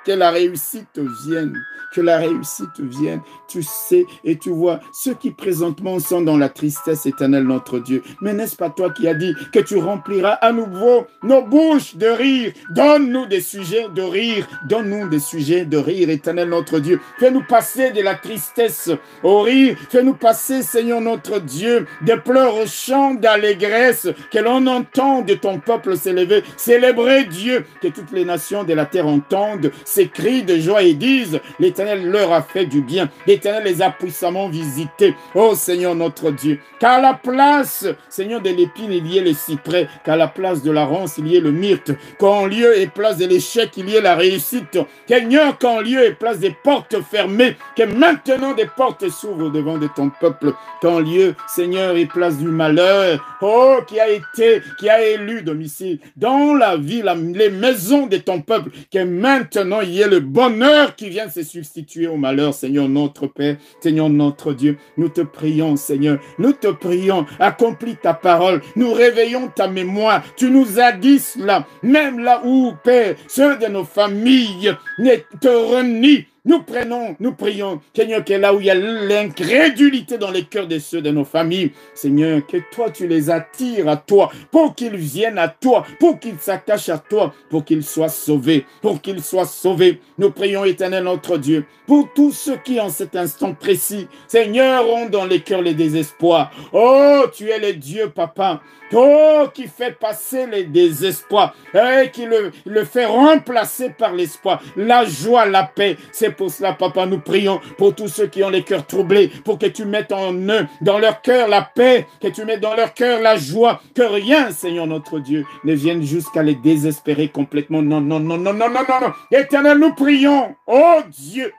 Que la réussite vienne. Que la réussite vienne. Tu sais et tu vois ceux qui présentement sont dans la tristesse, Éternel notre Dieu. Mais n'est-ce pas toi qui as dit que tu rempliras à nouveau nos bouches de rire? Donne-nous des sujets de rire. Donne-nous des sujets de rire, Éternel notre Dieu. Fais-nous passer de la tristesse au rire. Fais-nous passer, Seigneur notre Dieu, de pleurs au chant d'allégresse. Que l'on entende ton peuple s'élever. Célébrer Dieu. Que toutes les nations de la terre entendent ces cris de joie et disent: l'Éternel leur a fait du bien. L'Éternel les a puissamment visités. Oh Seigneur notre Dieu, qu'à la place, Seigneur, de l'épine, il y ait le cyprès. Qu'à la place de la ronce, il y ait le myrte. Qu'en lieu et place de l'échec, il y ait la réussite. Seigneur, qu'en lieu et place des portes fermées, que maintenant des portes s'ouvrent devant de ton peuple. Qu'en lieu, Seigneur, et place du malheur, oh, qui a élu domicile dans la vie, les maisons de ton peuple, que maintenant il y ait le bonheur qui vient se substituer au malheur, Seigneur notre Père, Seigneur notre Dieu. Nous te prions, Seigneur, nous te prions, accomplis ta parole, nous réveillons ta mémoire. Tu nous as dit cela, même là où, Père, ceux de nos familles ne te renient. Nous prions, Seigneur, que là où il y a l'incrédulité dans les cœurs de ceux de nos familles, Seigneur, que toi, tu les attires à toi, pour qu'ils viennent à toi, pour qu'ils s'attachent à toi, pour qu'ils soient sauvés, Nous prions, Éternel, notre Dieu, pour tous ceux qui, en cet instant précis, Seigneur, ont dans les cœurs les désespoirs. Oh, tu es le Dieu, Papa. Oh, qui fait passer les désespoirs, et qui le fait remplacer par l'espoir, la joie, la paix. C'est pour cela, Papa, nous prions pour tous ceux qui ont les cœurs troublés, pour que tu mettes en eux, dans leur cœur, la paix, que tu mettes dans leur cœur la joie, que rien, Seigneur notre Dieu, ne vienne jusqu'à les désespérer complètement. Non, non, non, non, non, non, non, non. Éternel, nous prions. Oh Dieu,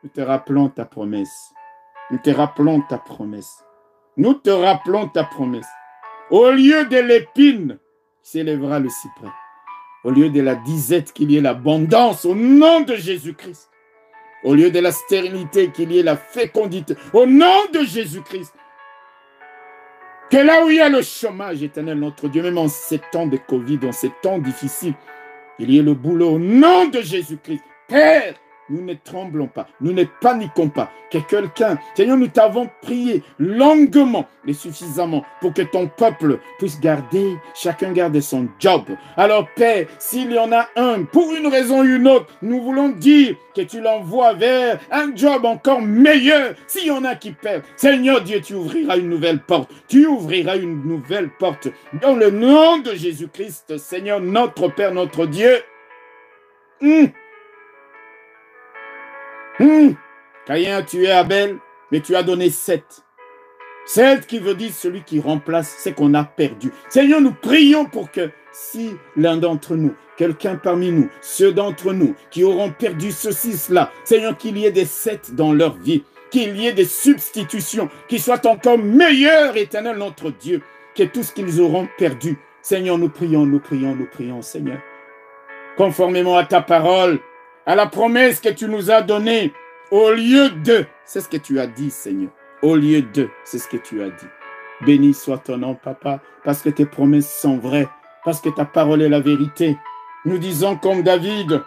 nous te rappelons ta promesse. Nous te rappelons ta promesse. Nous te rappelons ta promesse. Au lieu de l'épine, s'élèvera le cyprès. Au lieu de la disette, qu'il y ait l'abondance, au nom de Jésus-Christ. Au lieu de la stérilité, qu'il y ait la fécondité, au nom de Jésus-Christ. Que là où il y a le chômage, Éternel notre Dieu, même en ces temps de Covid, en ces temps difficiles, il y ait le boulot, au nom de Jésus-Christ. Père, nous ne tremblons pas, nous ne paniquons pas. Que quelqu'un, Seigneur, nous t'avons prié longuement et suffisamment pour que ton peuple puisse garder, chacun garde son job. Alors Père, s'il y en a un, pour une raison ou une autre, nous voulons dire que tu l'envoies vers un job encore meilleur. S'il y en a qui perdent, Seigneur Dieu, tu ouvriras une nouvelle porte. Tu ouvriras une nouvelle porte. Dans le nom de Jésus-Christ, Seigneur, notre Père, notre Dieu. Caïn a tué Abel, mais tu as donné 7. 7 qui veut dire celui qui remplace ce qu'on a perdu. Seigneur, nous prions pour que si l'un d'entre nous, quelqu'un parmi nous, ceux d'entre nous qui auront perdu ceci, cela, Seigneur, qu'il y ait des 7 dans leur vie, qu'il y ait des substitutions qui soient encore meilleures, Éternel notre Dieu, que tout ce qu'ils auront perdu. Seigneur, nous prions, Seigneur, conformément à ta parole, à la promesse que tu nous as donnée, au lieu de, c'est ce que tu as dit, Seigneur. Au lieu de, c'est ce que tu as dit. Béni soit ton nom, Papa, parce que tes promesses sont vraies, parce que ta parole est la vérité. Nous disons comme David,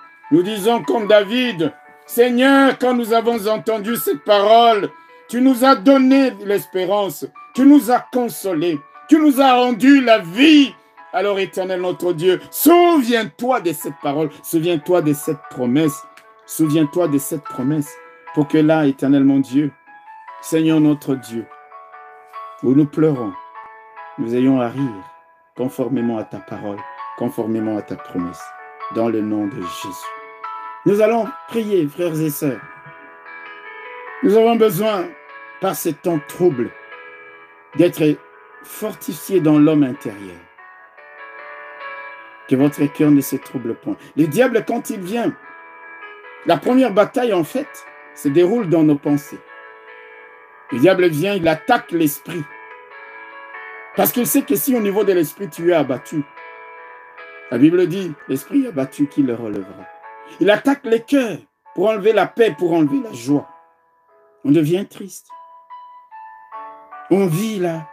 Seigneur, quand nous avons entendu cette parole, tu nous as donné l'espérance, tu nous as consolés, tu nous as rendu la vie. Alors, Éternel notre Dieu, souviens-toi de cette parole, souviens-toi de cette promesse, pour que là, Éternel mon Dieu, Seigneur notre Dieu, où nous pleurons, nous ayons à rire, conformément à ta parole, conformément à ta promesse, dans le nom de Jésus. Nous allons prier, frères et sœurs. Nous avons besoin, par ces temps troubles, d'être fortifiés dans l'homme intérieur. Que votre cœur ne se trouble point. Le diable, quand il vient, la première bataille, en fait, se déroule dans nos pensées. Le diable vient, il attaque l'esprit. Parce qu'il sait que si au niveau de l'esprit, tu es abattu, La Bible dit, l'esprit abattu qui le relèvera. Il attaque les cœurs pour enlever la paix, pour enlever la joie. On devient triste. On vit là,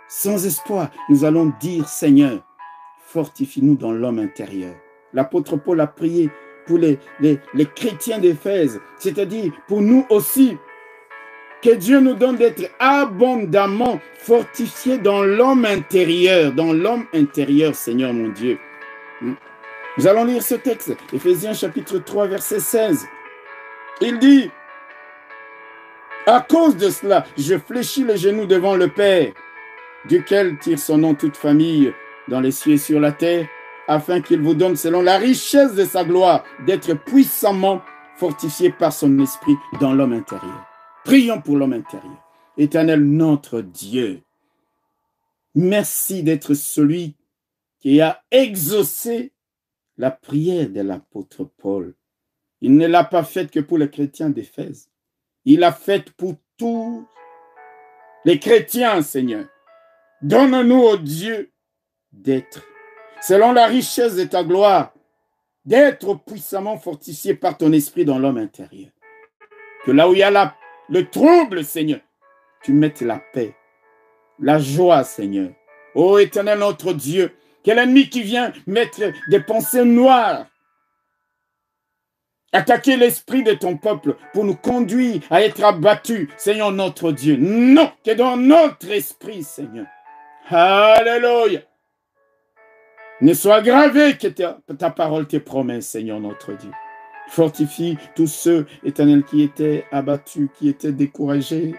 sans espoir. Nous allons dire, Seigneur, fortifie-nous dans l'homme intérieur. L'apôtre Paul a prié pour les chrétiens d'Éphèse, c'est-à-dire pour nous aussi. Que Dieu nous donne d'être abondamment fortifiés dans l'homme intérieur, Seigneur mon Dieu. Nous allons lire ce texte, Éphésiens chapitre 3, verset 16. Il dit, à cause de cela, je fléchis les genoux devant le Père, duquel tire son nom toute famille dans les cieux et sur la terre, afin qu'il vous donne, selon la richesse de sa gloire, d'être puissamment fortifié par son esprit dans l'homme intérieur. Prions pour l'homme intérieur. Éternel notre Dieu, merci d'être celui qui a exaucé la prière de l'apôtre Paul. Il ne l'a pas faite que pour les chrétiens d'Éphèse. Il l'a faite pour tous les chrétiens, Seigneur. Donne-nous, ô Dieu, d'être, selon la richesse de ta gloire, d'être puissamment fortifié par ton esprit dans l'homme intérieur. Que là où il y a le trouble, Seigneur, tu mettes la paix, la joie, Seigneur. Ô Éternel notre Dieu, quel ennemi qui vient mettre des pensées noires, attaquer l'esprit de ton peuple pour nous conduire à être abattus, Seigneur notre Dieu. Non, que dans notre esprit, Seigneur, alléluia, ne soit gravé que ta parole, tes promesses, Seigneur notre Dieu. Fortifie tous ceux, Éternel, qui étaient abattus, qui étaient découragés.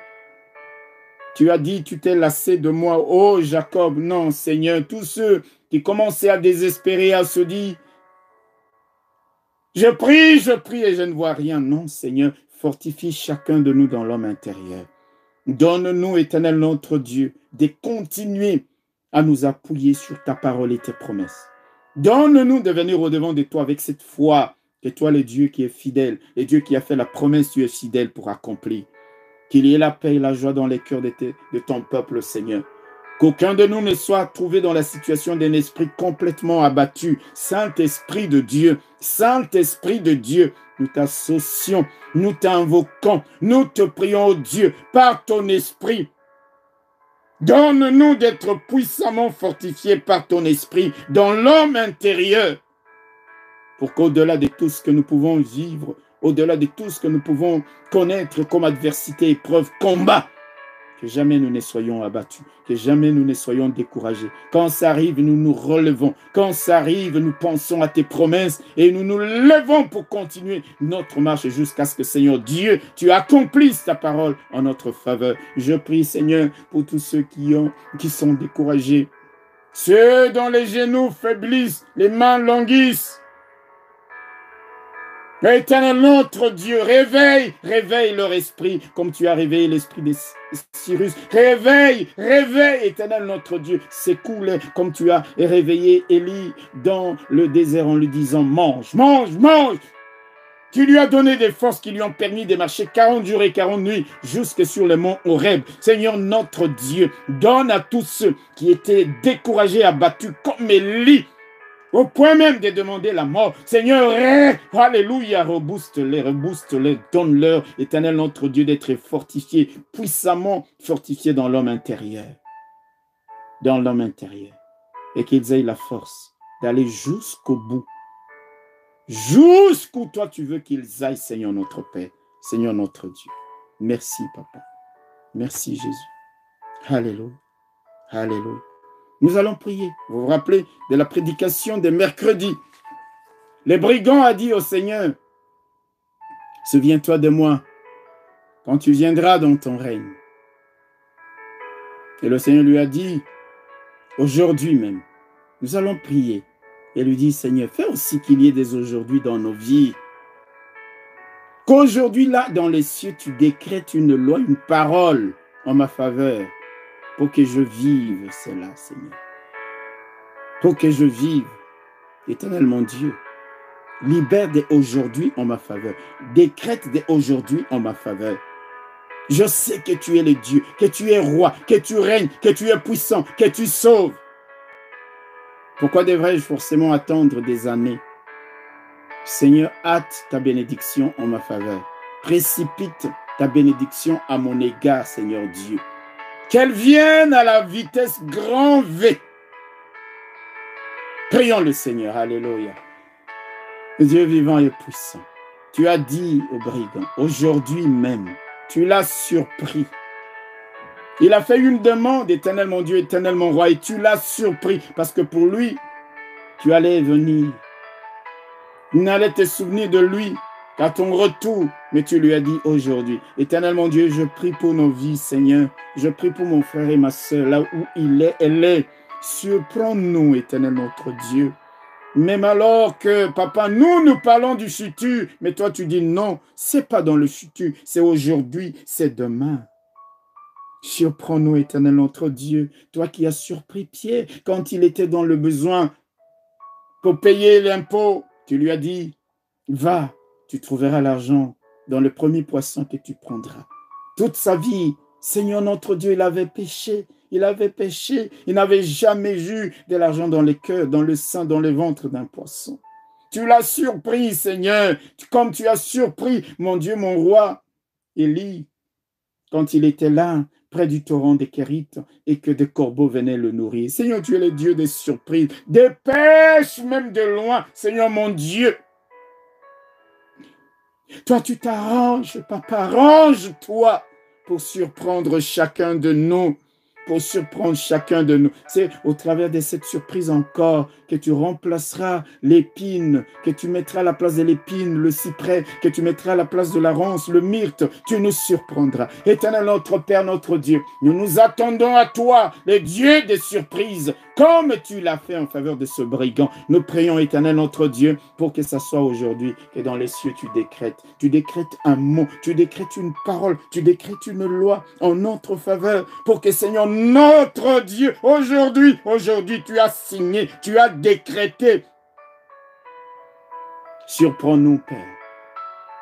Tu as dit, tu t'es lassé de moi, ô Jacob. Non, Seigneur, tous ceux qui commençaient à désespérer, à se dire, je prie et je ne vois rien. Non, Seigneur, fortifie chacun de nous dans l'homme intérieur. Donne-nous, Éternel, notre Dieu, de continuer à nous appuyer sur ta parole et tes promesses. Donne-nous de venir au-devant de toi avec cette foi que toi, le Dieu qui est fidèle, le Dieu qui a fait la promesse, tu es fidèle pour accomplir. Qu'il y ait la paix et la joie dans les cœurs de ton peuple, Seigneur. Qu'aucun de nous ne soit trouvé dans la situation d'un esprit complètement abattu. Saint-Esprit de Dieu, nous t'associons, nous t'invoquons, nous te prions, oh Dieu, par ton esprit. Donne-nous d'être puissamment fortifiés par ton esprit dans l'homme intérieur, pour qu'au-delà de tout ce que nous pouvons vivre, au-delà de tout ce que nous pouvons connaître comme adversité, épreuve, combat, que jamais nous ne soyons abattus, que jamais nous ne soyons découragés. Quand ça arrive, nous nous relevons. Quand ça arrive, nous pensons à tes promesses et nous nous levons pour continuer notre marche jusqu'à ce que, Seigneur Dieu, tu accomplisses ta parole en notre faveur. Je prie, Seigneur, pour tous ceux qui sont découragés, ceux dont les genoux faiblissent, les mains languissent. Éternel notre Dieu, réveille leur esprit, comme tu as réveillé l'esprit de Cyrus. Réveille, Éternel notre Dieu, secoue-les, comme tu as réveillé Élie dans le désert en lui disant, mange. Tu lui as donné des forces qui lui ont permis de marcher 40 jours et 40 nuits jusque sur le mont Horeb. Seigneur notre Dieu, donne à tous ceux qui étaient découragés, abattus comme Élie, au point même de demander la mort. Seigneur, alléluia, rebooste-les, donne-leur, Éternel notre Dieu, d'être fortifiés, puissamment fortifiés dans l'homme intérieur. Et qu'ils aient la force d'aller jusqu'au bout. Jusqu'où toi tu veux qu'ils aillent, Seigneur notre Père, Seigneur notre Dieu. Merci, Papa. Merci, Jésus. Alléluia. Nous allons prier. Vous vous rappelez de la prédication de mercredi. Le brigand a dit au Seigneur, souviens-toi de moi quand tu viendras dans ton règne. Et le Seigneur lui a dit, aujourd'hui même, nous allons prier. Et lui dit, Seigneur, fais aussi qu'il y ait des aujourd'hui dans nos vies. Qu'aujourd'hui, là, dans les cieux, tu décrètes une loi, une parole en ma faveur. Pour que je vive cela, Seigneur. Pour que je vive, Éternel mon Dieu, libère dès aujourd'hui en ma faveur. Décrète dès aujourd'hui en ma faveur. Je sais que tu es le Dieu, que tu es roi, que tu règnes, que tu es puissant, que tu sauves. Pourquoi devrais-je forcément attendre des années? Seigneur, hâte ta bénédiction en ma faveur. Précipite ta bénédiction à mon égard, Seigneur Dieu. Qu'elle vienne à la vitesse grand V. Prions le Seigneur, alléluia. Dieu vivant et puissant, tu as dit au brigand, aujourd'hui même, tu l'as surpris. Il a fait une demande, éternel mon Dieu, éternel mon roi, et tu l'as surpris, parce que pour lui, tu allais venir. Il n'allait te souvenir de lui qu'à ton retour, mais tu lui as dit aujourd'hui, éternel mon Dieu, je prie pour nos vies, Seigneur, je prie pour mon frère et ma soeur, là où il est, elle est. Surprends-nous, éternel notre Dieu. Même alors que, papa, nous parlons du futur, mais toi tu dis non, c'est pas dans le futur, c'est aujourd'hui, c'est demain. Surprends-nous, éternel notre Dieu, toi qui as surpris Pierre quand il était dans le besoin pour payer l'impôt, tu lui as dit, va, tu trouveras l'argent dans le premier poisson que tu prendras. Toute sa vie, Seigneur notre Dieu, il avait péché, il n'avait jamais eu de l'argent dans les cœurs, dans le sein, dans le ventre d'un poisson. Tu l'as surpris, Seigneur, comme tu as surpris, mon Dieu, mon roi, Élie, quand il était là, près du torrent des Kérites, et que des corbeaux venaient le nourrir. Seigneur, tu es le Dieu des surprises, des pêches même de loin, Seigneur mon Dieu. Toi, tu t'arranges, papa, arrange-toi pour surprendre chacun de nous. C'est au travers de cette surprise encore que tu remplaceras l'épine, que tu mettras à la place de l'épine, le cyprès, que tu mettras à la place de la ronce, le myrte. Tu nous surprendras. Éternel notre Père, notre Dieu, nous nous attendons à toi, le Dieu des surprises, comme tu l'as fait en faveur de ce brigand. Nous prions, éternel notre Dieu, pour que ça soit aujourd'hui, que dans les cieux tu décrètes. Tu décrètes un mot, tu décrètes une parole, tu décrètes une loi en notre faveur, pour que, Seigneur, notre Dieu, aujourd'hui, tu as signé, tu as décrété. Surprends-nous, Père.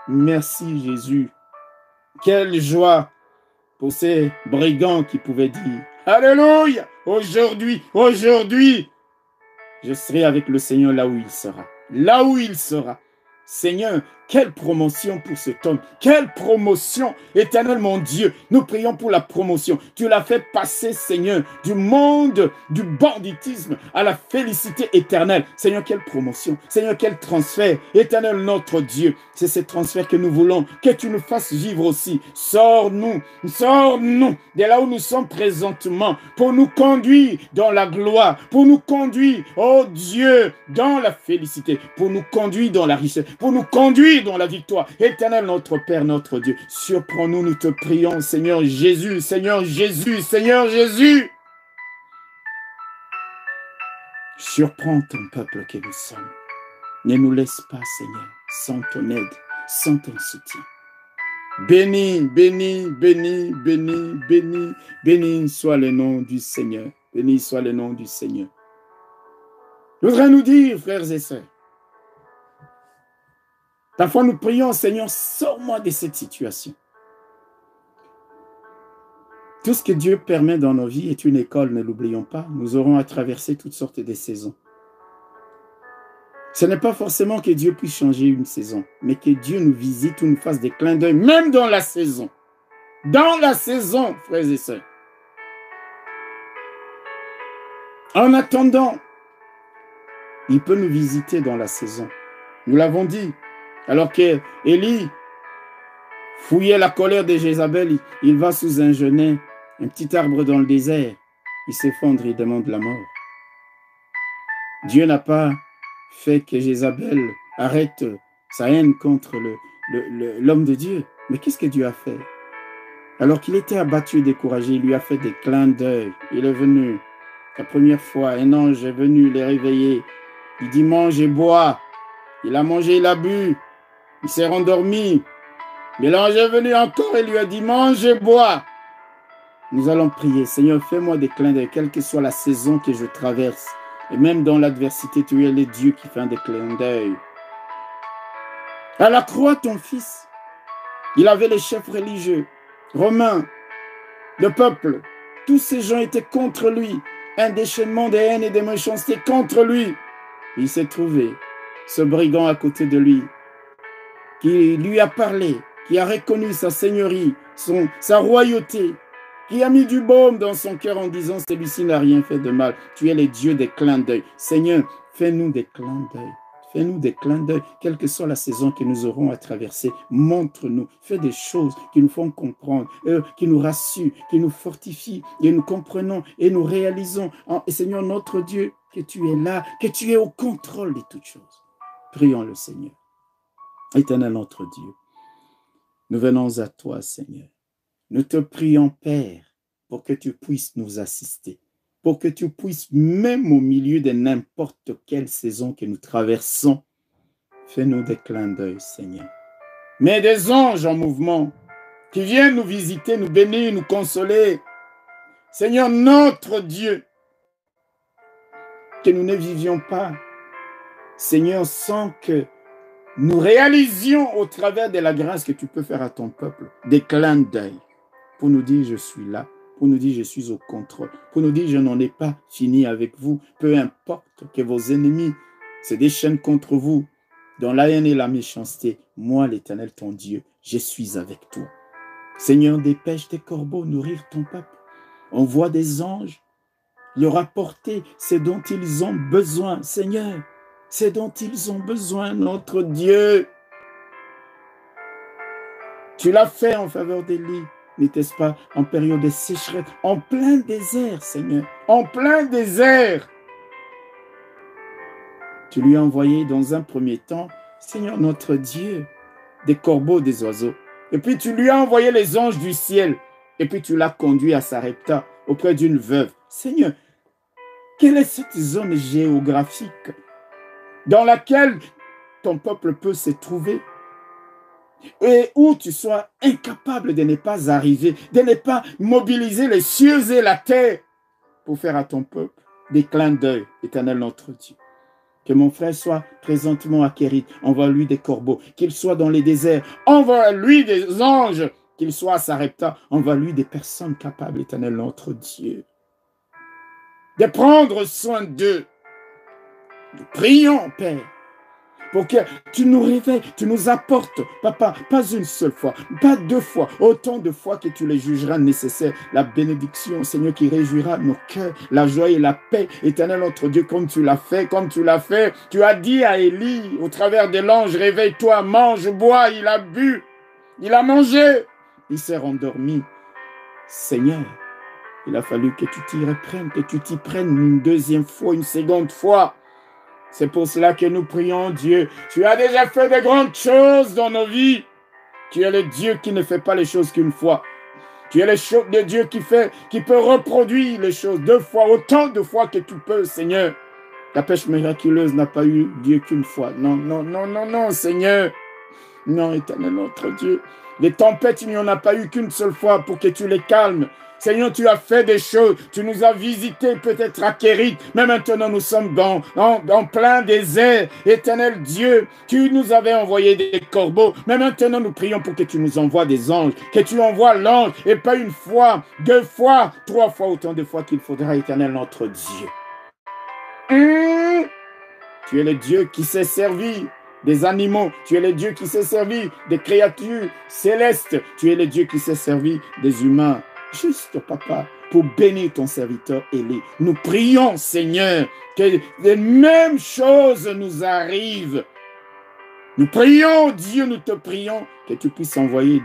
Merci, Jésus. Quelle joie pour ces brigands qui pouvaient dire, alléluia, aujourd'hui, je serai avec le Seigneur là où il sera. Seigneur, quelle promotion pour cet homme. Quelle promotion, éternel mon Dieu. Nous prions pour la promotion. Tu l'as fait passer, Seigneur, du monde du banditisme à la félicité éternelle. Seigneur, quelle promotion. Seigneur, quel transfert. Éternel notre Dieu, c'est ce transfert que nous voulons. Que tu nous fasses vivre aussi. Sors-nous de là où nous sommes présentement pour nous conduire dans la gloire, pour nous conduire, oh Dieu, dans la félicité, pour nous conduire dans la richesse, pour nous conduire dans la victoire. Éternel notre Père, notre Dieu, surprends-nous, nous te prions, Seigneur Jésus, Seigneur Jésus, Seigneur Jésus. Surprends ton peuple que nous sommes. Ne nous laisse pas, Seigneur, sans ton aide, sans ton soutien. Béni, béni, béni, béni, béni, béni soit le nom du Seigneur. Béni soit le nom du Seigneur. Je voudrais nous dire, frères et sœurs, parfois nous prions, Seigneur, sors-moi de cette situation. Tout ce que Dieu permet dans nos vies est une école, ne l'oublions pas. Nous aurons à traverser toutes sortes de saisons. Ce n'est pas forcément que Dieu puisse changer une saison, mais que Dieu nous visite ou nous fasse des clins d'œil, même dans la saison. Dans la saison, frères et sœurs. En attendant, il peut nous visiter dans la saison. Nous l'avons dit. Alors que Élie fouillait la colère de Jézabel, il va sous un genêt, un petit arbre dans le désert. Il s'effondre, il demande la mort. Dieu n'a pas fait que Jézabel arrête sa haine contre l'homme de Dieu. Mais qu'est-ce que Dieu a fait? Alors qu'il était abattu et découragé, il lui a fait des clins d'œil. Il est venu. La première fois, un ange est venu les réveiller. Il dit, mange et bois. Il a mangé, il a bu. Il s'est rendormi. Mais l'ange est venu encore et lui a dit, mange et bois. Nous allons prier. Seigneur, fais-moi des clins d'œil, quelle que soit la saison que je traverse. Et même dans l'adversité, tu es le Dieu qui fait des clins d'œil. À la croix, ton fils, il avait les chefs religieux, romains, le peuple. Tous ces gens étaient contre lui. un déchaînement de haine et de méchanceté contre lui. Il s'est trouvé ce brigand à côté de lui qui lui a parlé, qui a reconnu sa seigneurie, sa royauté, qui a mis du baume dans son cœur en disant « Celui-ci n'a rien fait de mal. Tu es le Dieu des clins d'œil. Seigneur, fais-nous des clins d'œil. Fais-nous des clins d'œil, quelle que soit la saison que nous aurons à traverser. Montre-nous, fais des choses qui nous font comprendre, qui nous rassurent, qui nous fortifient, et nous comprenons et nous réalisons. Et Seigneur, notre Dieu, que tu es là, que tu es au contrôle de toutes choses. Prions le Seigneur. Éternel notre Dieu, nous venons à toi, Seigneur. Nous te prions, Père, pour que tu puisses nous assister, pour que tu puisses, même au milieu de n'importe quelle saison que nous traversons, fais-nous des clins d'œil, Seigneur. Mais des anges en mouvement qui viennent nous visiter, nous bénir, nous consoler. Seigneur, notre Dieu, que nous ne vivions pas, Seigneur, sans que nous réalisions au travers de la grâce que tu peux faire à ton peuple, des clins d'œil, pour nous dire je suis là, pour nous dire je suis au contrôle, pour nous dire je n'en ai pas fini avec vous, peu importe que vos ennemis se déchaînent contre vous, dans la haine et la méchanceté, moi l'Éternel ton Dieu, je suis avec toi. Seigneur, dépêche des corbeaux nourrir ton peuple, envoie des anges, leur apporter ce dont ils ont besoin, Seigneur, ce dont ils ont besoin, notre Dieu. Tu l'as fait en faveur d'Élie, n'était-ce pas en période de sécheresse, en plein désert, Seigneur, en plein désert. Tu lui as envoyé dans un premier temps, Seigneur notre Dieu, des corbeaux, des oiseaux. Et puis tu lui as envoyé les anges du ciel. Et puis tu l'as conduit à Sarepta, auprès d'une veuve. Seigneur, quelle est cette zone géographique dans laquelle ton peuple peut se trouver et où tu sois incapable de ne pas arriver, de ne pas mobiliser les cieux et la terre pour faire à ton peuple des clins d'œil, Éternel notre Dieu. Que mon frère soit présentement à Kérit, envoie-lui des corbeaux, qu'il soit dans les déserts, envoie-lui des anges, qu'il soit à Sarepta, envoie-lui des personnes capables, Éternel notre Dieu, de prendre soin d'eux. Nous prions, Père, pour que tu nous réveilles, tu nous apportes, Papa, pas une seule fois, pas deux fois, autant de fois que tu les jugeras nécessaires. La bénédiction, Seigneur, qui réjouira nos cœurs, la joie et la paix, Éternel notre Dieu, comme tu l'as fait, comme tu l'as fait. Tu as dit à Élie, au travers de l'ange, réveille-toi, mange, bois, il a bu, il a mangé, il s'est rendormi. Seigneur, il a fallu que tu t'y reprennes, que tu t'y prennes une deuxième fois, une seconde fois. C'est pour cela que nous prions Dieu. Tu as déjà fait de grandes choses dans nos vies. Tu es le Dieu qui ne fait pas les choses qu'une fois. Tu es le Dieu qui peut reproduire les choses deux fois, autant de fois que tu peux, Seigneur. La pêche miraculeuse n'a pas eu Dieu qu'une fois. Non, non, non, non, non, Seigneur. Non, Éternel notre Dieu. Les tempêtes, il n'y en a pas eu qu'une seule fois pour que tu les calmes. Seigneur, tu as fait des choses, tu nous as visités peut-être à Kérit, mais maintenant nous sommes en plein désert. Éternel Dieu, tu nous avais envoyé des corbeaux, mais maintenant nous prions pour que tu nous envoies des anges, que tu envoies l'ange, et pas une fois, deux fois, trois fois, autant de fois qu'il faudra, Éternel notre Dieu. Tu es le Dieu qui s'est servi des animaux, tu es le Dieu qui s'est servi des créatures célestes, tu es le Dieu qui s'est servi des humains. Juste, Papa, pour bénir ton serviteur Élie. Nous prions, Seigneur, que les mêmes choses nous arrivent. Nous prions, Dieu, nous te prions, que tu puisses envoyer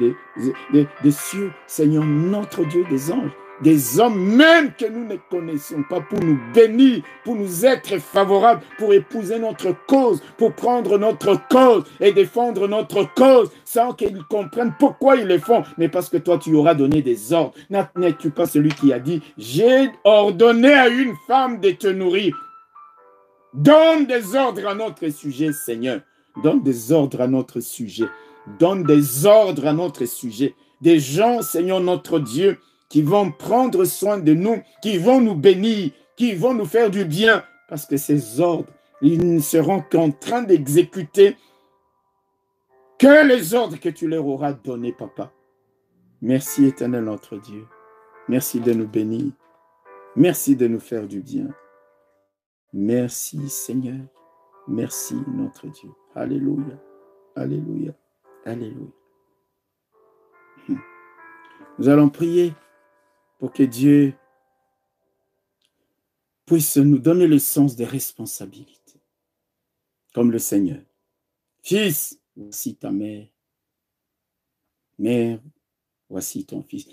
des cieux, Seigneur, notre Dieu, des anges, des hommes même que nous ne connaissions pas, pour nous bénir, pour nous être favorables, pour épouser notre cause, pour prendre notre cause et défendre notre cause, sans qu'ils comprennent pourquoi ils le font, mais parce que toi tu auras donné des ordres. N'es-tu pas celui qui a dit, j'ai ordonné à une femme de te nourrir? Donne des ordres à notre sujet, Seigneur. Donne des ordres à notre sujet. Donne des ordres à notre sujet. Des gens, Seigneur notre Dieu, qui vont prendre soin de nous, qui vont nous bénir, qui vont nous faire du bien, parce que ces ordres, ils ne seront qu'en train d'exécuter que les ordres que tu leur auras donnés, Papa. Merci, Éternel notre Dieu. Merci de nous bénir. Merci de nous faire du bien. Merci Seigneur. Merci notre Dieu. Alléluia. Alléluia. Alléluia. Nous allons prier pour que Dieu puisse nous donner le sens des responsabilités. Comme le Seigneur. Fils, voici ta mère. Mère, voici ton fils.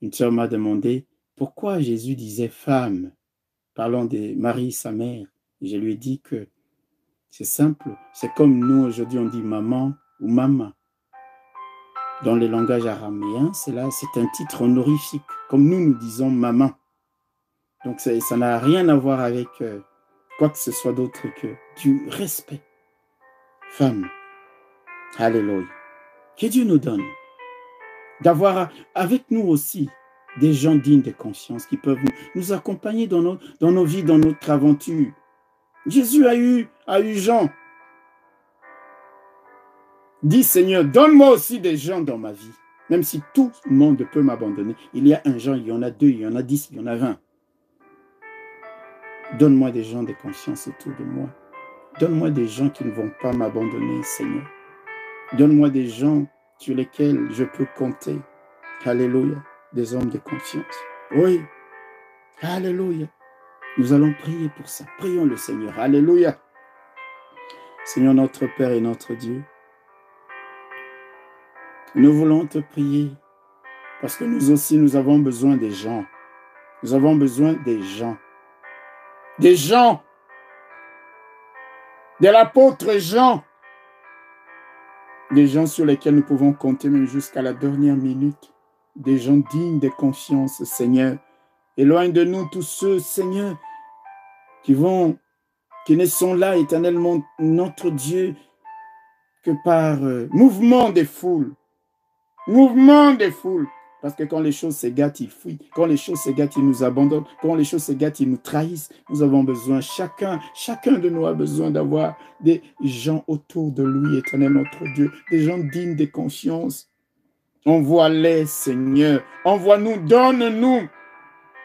Une sœur m'a demandé pourquoi Jésus disait femme, parlant de Marie, sa mère. Et je lui ai dit que c'est simple. C'est comme nous, aujourd'hui, on dit maman ou maman. Dans le langage araméen, c'est un titre honorifique. Comme nous disons maman. Donc, ça n'a rien à voir avec quoi que ce soit d'autre que du respect. Femme. Alléluia. Que Dieu nous donne d'avoir avec nous aussi des gens dignes de conscience qui peuvent nous accompagner dans nos vies, dans notre aventure. Jésus a eu Jean. Dis Seigneur, donne-moi aussi des gens dans ma vie. Même si tout le monde peut m'abandonner. Il y a un Jean, il y en a 2, il y en a 10, il y en a 20. Donne-moi des gens de conscience autour de moi. Donne-moi des gens qui ne vont pas m'abandonner, Seigneur. Donne-moi des gens sur lesquels je peux compter. Alléluia. Des hommes de confiance. Oui. Alléluia. Nous allons prier pour ça. Prions le Seigneur. Alléluia. Seigneur notre Père et notre Dieu, nous voulons te prier parce que nous aussi, nous avons besoin des gens. Nous avons besoin des gens. Des gens. De l'apôtre Jean. Des gens sur lesquels nous pouvons compter même jusqu'à la dernière minute. Des gens dignes de confiance, Seigneur. Éloigne de nous tous ceux, Seigneur, qui ne sont là éternellement, notre Dieu, que par mouvement des foules. Mouvement des foules. Parce que quand les choses se gâtent, ils fuient. Quand les choses se gâtent, ils nous abandonnent. Quand les choses se gâtent, ils nous trahissent. Nous avons besoin, chacun de nous a besoin d'avoir des gens autour de lui, éternel notre Dieu. Des gens dignes de confiance. Envoie-les, Seigneur. Envoie-nous, donne-nous.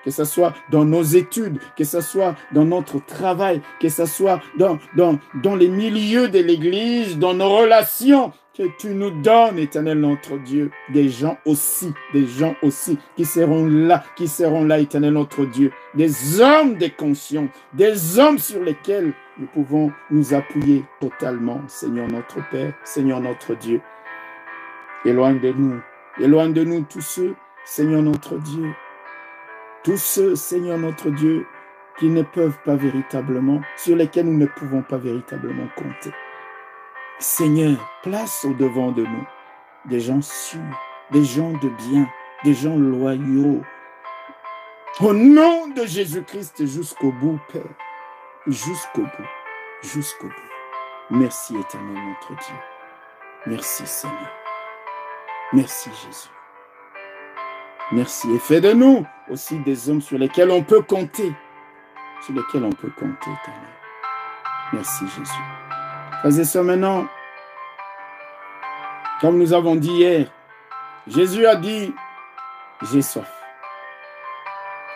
Que ce soit dans nos études, que ce soit dans notre travail, que ce soit dans les milieux de l'Église, dans nos relations, que tu nous donnes, éternel notre Dieu, des gens aussi qui seront là, éternel notre Dieu, des hommes de conscience, des hommes sur lesquels nous pouvons nous appuyer totalement, Seigneur notre Père, Seigneur notre Dieu. Éloigne de nous tous ceux, Seigneur notre Dieu, tous ceux, Seigneur notre Dieu, qui ne peuvent pas véritablement, sur lesquels nous ne pouvons pas véritablement compter. Seigneur, place au-devant de nous des gens sûrs, des gens de bien, des gens loyaux. Au nom de Jésus-Christ, jusqu'au bout, Père. Jusqu'au bout. Jusqu'au bout. Merci, éternel notre Dieu. Merci, Seigneur. Merci, Jésus. Merci. Et fais de nous aussi des hommes sur lesquels on peut compter. Sur lesquels on peut compter, éternel. Merci, Jésus. Frères et sœurs, maintenant, comme nous avons dit hier, Jésus a dit, j'ai soif.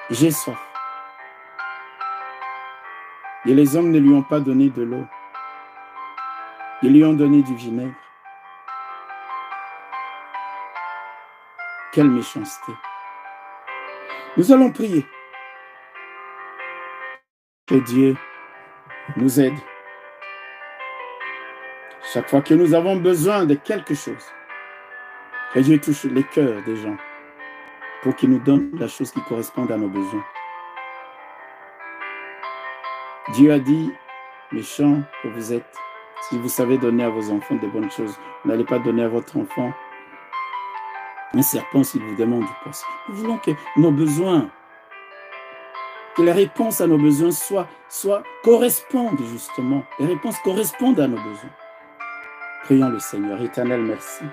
J'ai soif. Et les hommes ne lui ont pas donné de l'eau. Ils lui ont donné du vinaigre. Quelle méchanceté. Nous allons prier. Que Dieu nous aide. Chaque fois que nous avons besoin de quelque chose, que Dieu touche les cœurs des gens pour qu'il nous donne la chose qui correspond à nos besoins. Dieu a dit, méchants que vous êtes, si vous savez donner à vos enfants de bonnes choses, vous n'allez pas donner à votre enfant un serpent s'il vous demande du poisson. Nous voulons que nos besoins, que les réponses à nos besoins correspondent justement. Les réponses correspondent à nos besoins. Prions le Seigneur. Éternel, merci.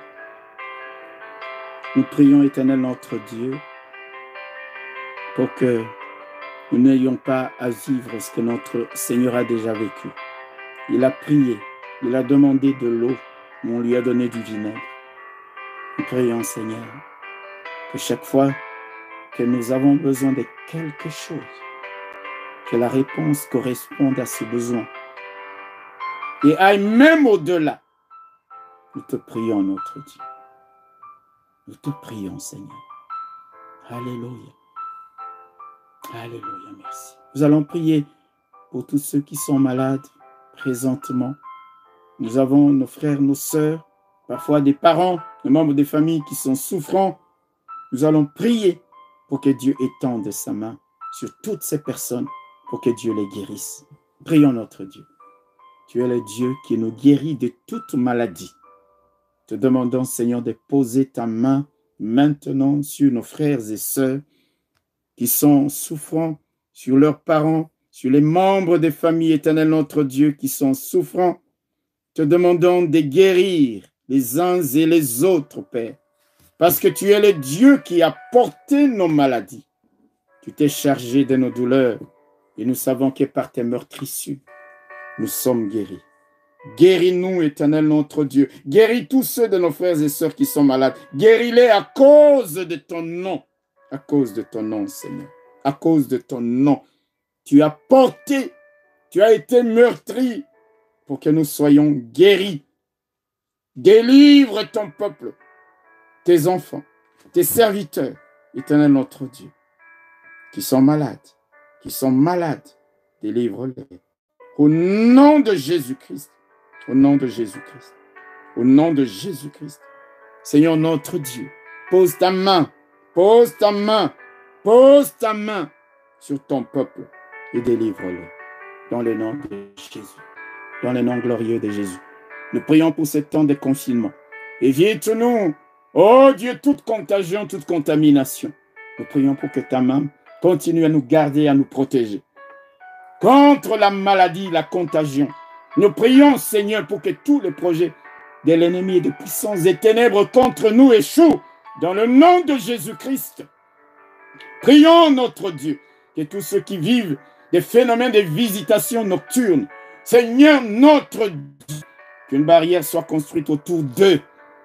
Nous prions, éternel notre Dieu, pour que nous n'ayons pas à vivre ce que notre Seigneur a déjà vécu. Il a prié, il a demandé de l'eau, mais on lui a donné du vinaigre. Nous prions, Seigneur, que chaque fois que nous avons besoin de quelque chose, que la réponse corresponde à ses besoins et aille même au-delà. Nous te prions, notre Dieu. Nous te prions, Seigneur. Alléluia. Alléluia, merci. Nous allons prier pour tous ceux qui sont malades présentement. Nous avons nos frères, nos sœurs, parfois des parents, des membres des familles qui sont souffrants. Nous allons prier pour que Dieu étende sa main sur toutes ces personnes, pour que Dieu les guérisse. Prions notre Dieu. Tu es le Dieu qui nous guérit de toute maladie. Te demandons, Seigneur, de poser ta main maintenant sur nos frères et sœurs qui sont souffrants, sur leurs parents, sur les membres des familles, éternel notre Dieu, qui sont souffrants. Te demandons de guérir les uns et les autres, Père, parce que tu es le Dieu qui a porté nos maladies. Tu t'es chargé de nos douleurs et nous savons que par tes meurtrissures, nous sommes guéris. Guéris-nous, éternel notre Dieu. Guéris tous ceux de nos frères et sœurs qui sont malades. Guéris-les à cause de ton nom. À cause de ton nom, Seigneur. À cause de ton nom. Tu as porté, tu as été meurtri pour que nous soyons guéris. Délivre ton peuple, tes enfants, tes serviteurs, éternel notre Dieu, qui sont malades, délivre-les. Au nom de Jésus-Christ, au nom de Jésus-Christ, au nom de Jésus-Christ. Seigneur notre Dieu, pose ta main sur ton peuple et délivre-le dans le nom de Jésus, dans le nom glorieux de Jésus. Nous prions pour ce temps de confinement. Évite-nous, oh Dieu, toute contagion, toute contamination. Nous prions pour que ta main continue à nous garder, à nous protéger. Contre la maladie, la contagion. Nous prions, Seigneur, pour que tous les projets de l'ennemi et de puissances et ténèbres contre nous échouent. Dans le nom de Jésus-Christ. Prions notre Dieu, que tous ceux qui vivent des phénomènes de visitation nocturne, Seigneur notre Dieu, qu'une barrière soit construite autour d'eux,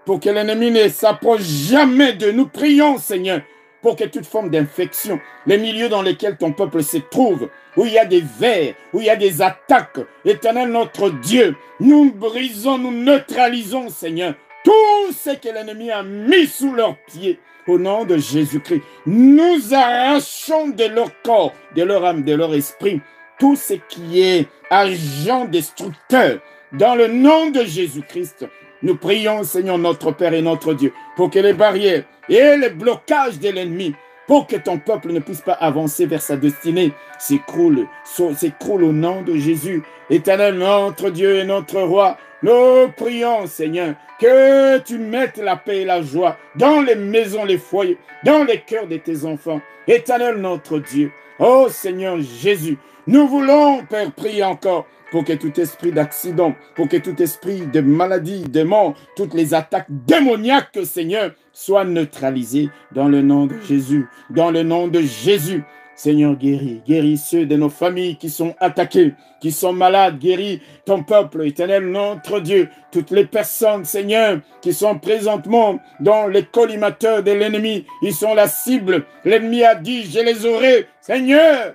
pour que l'ennemi ne s'approche jamais de nous. Prions, Seigneur, pour que toute forme d'infection, les milieux dans lesquels ton peuple se trouve, où il y a des vers, où il y a des attaques, éternel notre Dieu, nous brisons, nous neutralisons, Seigneur, tout ce que l'ennemi a mis sous leurs pieds. Au nom de Jésus-Christ, nous arrachons de leur corps, de leur âme, de leur esprit, tout ce qui est agent destructeur. Dans le nom de Jésus-Christ, nous prions, Seigneur, notre Père et notre Dieu, pour que les barrières et les blocages de l'ennemi, pour que ton peuple ne puisse pas avancer vers sa destinée, s'écroulent au nom de Jésus. Éternel, notre Dieu et notre Roi, nous prions, Seigneur, que tu mettes la paix et la joie dans les maisons, les foyers, dans les cœurs de tes enfants. Éternel, notre Dieu, oh Seigneur Jésus, nous voulons, Père, prier encore pour que tout esprit d'accident, pour que tout esprit de maladie, de mort, toutes les attaques démoniaques, Seigneur, soient neutralisées dans le nom de Jésus. Dans le nom de Jésus, Seigneur, guéris ceux de nos familles qui sont attaqués, qui sont malades, guéris ton peuple, éternel, notre Dieu, toutes les personnes, Seigneur, qui sont présentement dans les collimateurs de l'ennemi, ils sont la cible, l'ennemi a dit, je les aurai, Seigneur.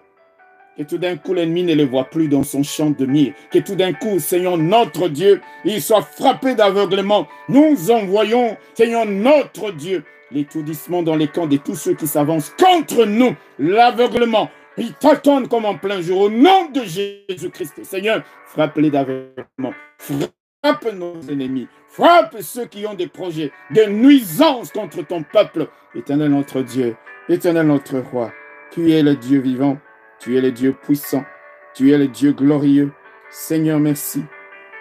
Que tout d'un coup, l'ennemi ne les voit plus dans son champ de mire. Que tout d'un coup, Seigneur, notre Dieu, il soit frappé d'aveuglement. Nous envoyons, Seigneur, notre Dieu, l'étourdissement dans les camps de tous ceux qui s'avancent contre nous. L'aveuglement, ils t'attendent comme en plein jour. Au nom de Jésus-Christ, Seigneur, frappe-les d'aveuglement. Frappe nos ennemis. Frappe ceux qui ont des projets de nuisance contre ton peuple. Éternel, notre Dieu, éternel, notre Roi, tu es le Dieu vivant. Tu es le Dieu puissant, tu es le Dieu glorieux. Seigneur, merci.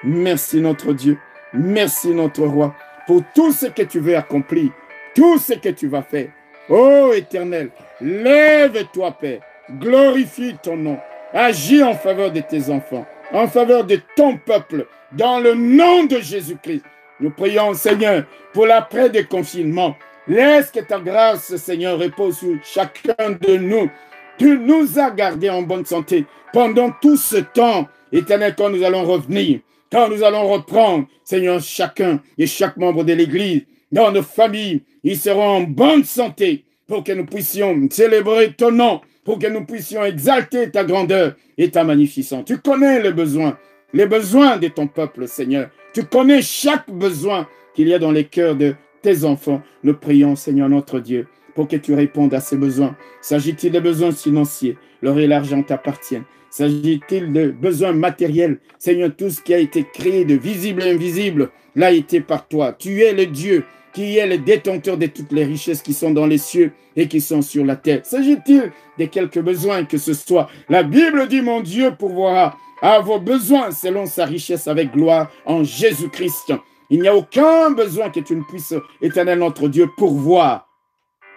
Merci notre Dieu, merci notre Roi, pour tout ce que tu veux accomplir, tout ce que tu vas faire. Ô Éternel, lève-toi, Père, glorifie ton nom, agis en faveur de tes enfants, en faveur de ton peuple, dans le nom de Jésus-Christ. Nous prions, Seigneur, pour l'après des confinements. Laisse que ta grâce, Seigneur, repose sur chacun de nous. Tu nous as gardés en bonne santé pendant tout ce temps, Éternel, quand nous allons revenir, quand nous allons reprendre, Seigneur, chacun et chaque membre de l'Église, dans nos familles, ils seront en bonne santé pour que nous puissions célébrer ton nom pour que nous puissions exalter ta grandeur et ta magnificence. Tu connais les besoins de ton peuple, Seigneur. Tu connais chaque besoin qu'il y a dans les cœurs de tes enfants. Nous prions, Seigneur notre Dieu, pour que tu répondes à ces besoins. S'agit-il de besoins financiers? L'or et l'argent t'appartiennent. S'agit-il de besoins matériels? Seigneur, tout ce qui a été créé de visible et invisible l'a été par toi. Tu es le Dieu qui est le détenteur de toutes les richesses qui sont dans les cieux et qui sont sur la terre. S'agit-il de quelques besoins que ce soit? La Bible dit, mon Dieu pourvoira à vos besoins selon sa richesse avec gloire en Jésus-Christ. Il n'y a aucun besoin que tu ne puisses, éternel notre Dieu, pourvoir.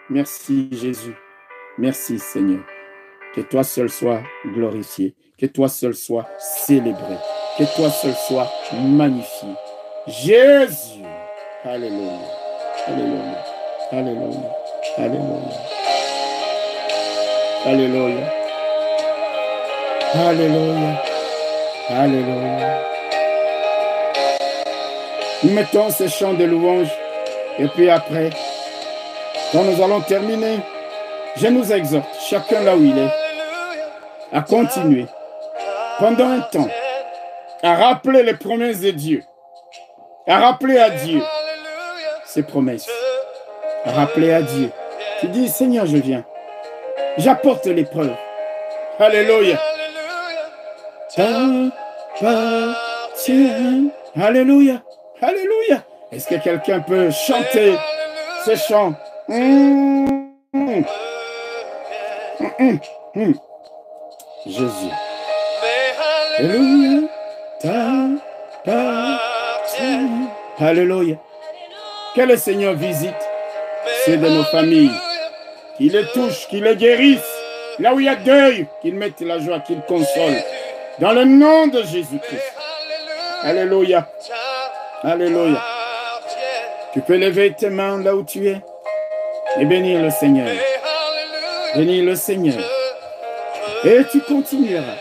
Merci Jésus. Merci Seigneur. Que toi seul sois glorifié. Que toi seul sois célébré. Que toi seul sois magnifié. Jésus. Alléluia. Alléluia. Alléluia. Alléluia. Alléluia. Alléluia. Alléluia. Nous mettons ces chants de louange et puis après, quand nous allons terminer, je nous exhorte, chacun là où il est, à continuer pendant un temps, à rappeler les promesses de Dieu, à rappeler à Dieu ses promesses, à rappeler à Dieu. Tu dis, Seigneur, je viens, j'apporte l'épreuve. Alléluia. Alléluia. Alléluia. Est-ce que quelqu'un peut chanter ce chant? Jésus. Alléluia. Alléluia. Que le Seigneur visite ceux de nos familles, qu'il les touche, qu'il les guérisse. Là où il y a deuil, qu'il mette la joie, qu'il console. Dans le nom de Jésus-Christ. Alléluia. Alléluia. Tu peux lever tes mains là où tu es et bénir le Seigneur. Bénir le Seigneur. Et tu continueras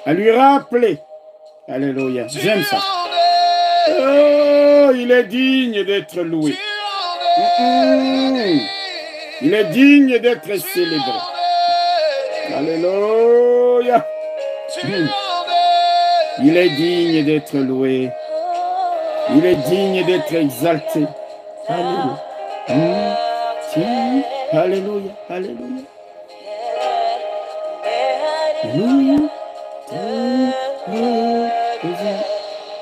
à lui rappeler. Alléluia. J'aime ça. Oh, il est digne d'être loué. Il est digne d'être célébré. Alléluia. Il est digne d'être loué. Il est digne d'être exalté. Alléluia. Alléluia. Alléluia.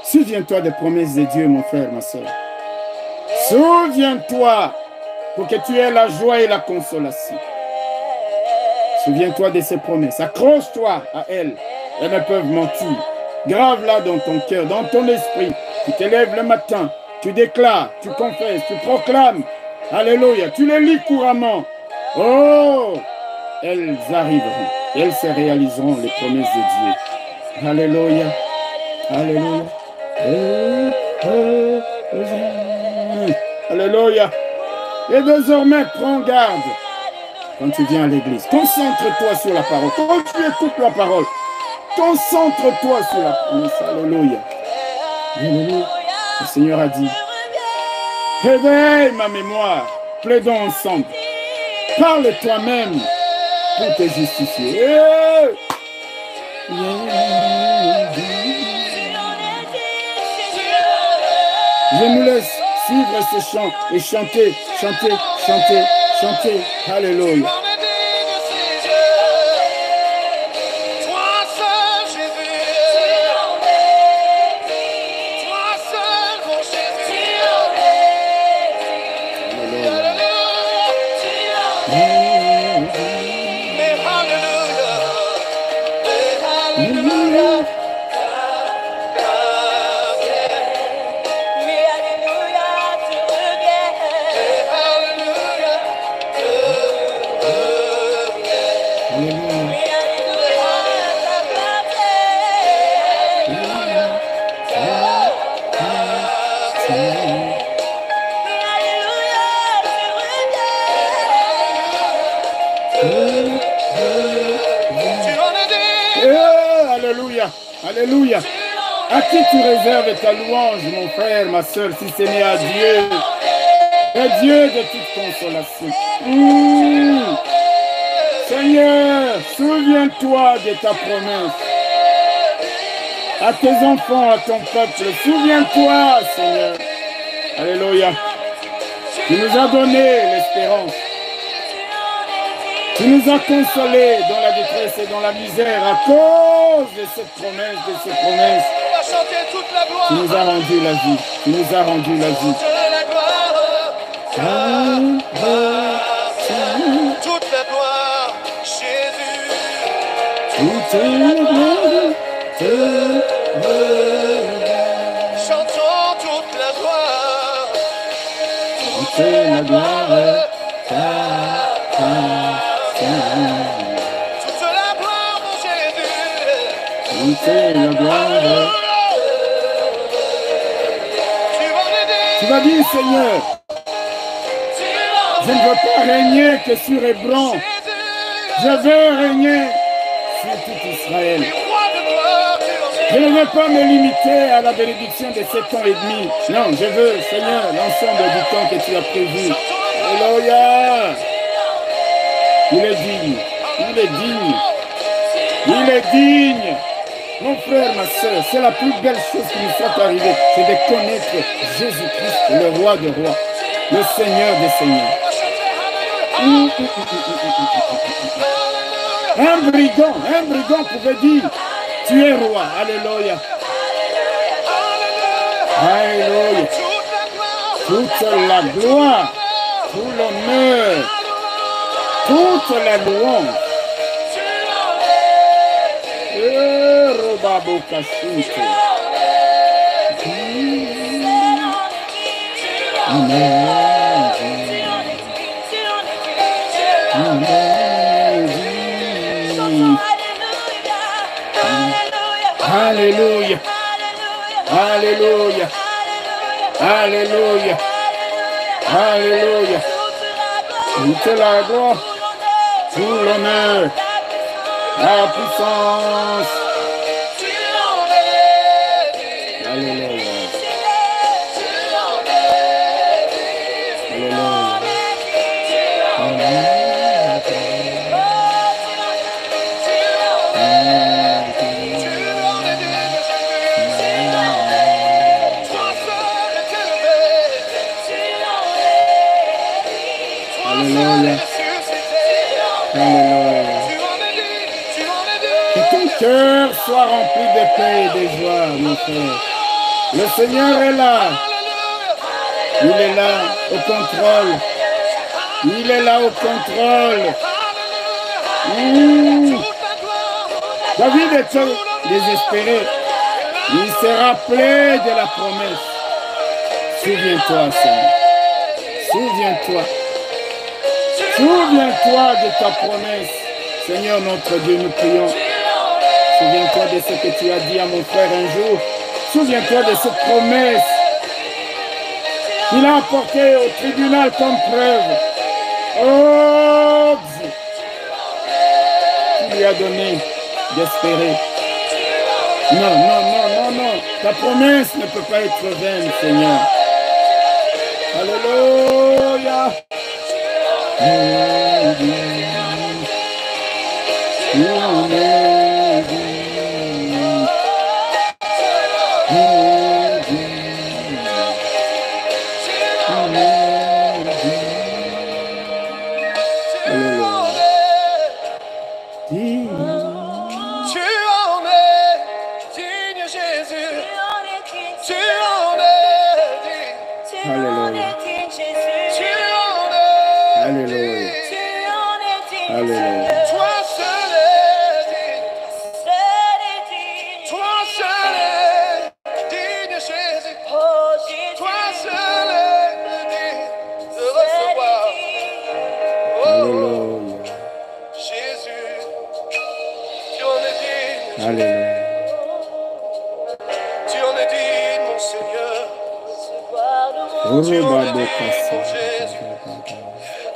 Souviens-toi des promesses de Dieu, mon frère, ma soeur. Souviens-toi pour que tu aies la joie et la consolation. Souviens-toi de ses promesses. Accroche-toi à elles. Elles ne peuvent mentir. Grave-la dans ton cœur, dans ton esprit. Tu te lèves le matin, tu déclares, tu confesses, tu proclames. Alléluia. Tu les lis couramment. Oh, elles arriveront. Elles se réaliseront, les promesses de Dieu. Alléluia. Alléluia. Alléluia. Et désormais, prends garde quand tu viens à l'église. Concentre-toi sur la parole. Quand tu écoutes la parole, concentre-toi sur la promesse. Alléluia. Alléluia. Le Seigneur a dit, réveille ma mémoire, plaidons ensemble. Parle toi-même pour te justifier. Je nous laisse suivre ce chant et chanter, chanter, chanter, chanter. Alléluia. Alléluia. À qui tu réserves ta louange, mon frère, ma soeur, si ce n'est à Dieu, à Dieu de toute consolation. Seigneur, souviens-toi de ta promesse. À tes enfants, à ton peuple, souviens-toi, Seigneur. Alléluia. Tu nous as donné l'espérance. Tu nous as consolés dans la détresse et dans la misère à cause de cette promesse, de ces promesses. Tu nous as rendu la vie. Tu nous as rendu la vie. Toute la gloire, Jésus. Toute la gloire te Chantons toute la gloire. toute la gloire Toute la gloire, mon Jésus. toute la gloire. Tu vas dire, Seigneur, je ne veux pas régner que sur Hébron. Je veux régner sur tout Israël. Je ne veux pas me limiter à la bénédiction de 7 ans et demi. Non, je veux, Seigneur, l'ensemble du temps que tu as prévu. Alléluia. Il est digne. Il est digne. Il est digne. Mon frère, ma soeur, c'est la plus belle chose qui nous soit arrivée. C'est de connaître Jésus-Christ, le roi des rois, le Seigneur des seigneurs. Un brigand pouvait dire, tu es roi. Alléluia. Alléluia. Toute la gloire, tout l'honneur, toute la louange. Robabo Kashute. Alléluia. Alléluia. Alléluia. Alléluia. Toute la gloire, tout l'honneur, la puissance. Alléluia. Que ton cœur soit rempli de paix et de joie, mon frère. Le Seigneur est là. Il est là au contrôle. Il est là au contrôle. David était désespéré. Il s'est rappelé de la promesse. Souviens-toi, Seigneur. Souviens-toi. Souviens-toi de ta promesse. Seigneur notre Dieu, nous prions. Souviens-toi de ce que tu as dit à mon frère un jour. Souviens-toi de cette promesse qu'il a apportée au tribunal comme preuve. Oh Dieu, tu lui as donné d'espérer. Non, non, non, non, non. Ta promesse ne peut pas être vaine, Seigneur. Alléluia.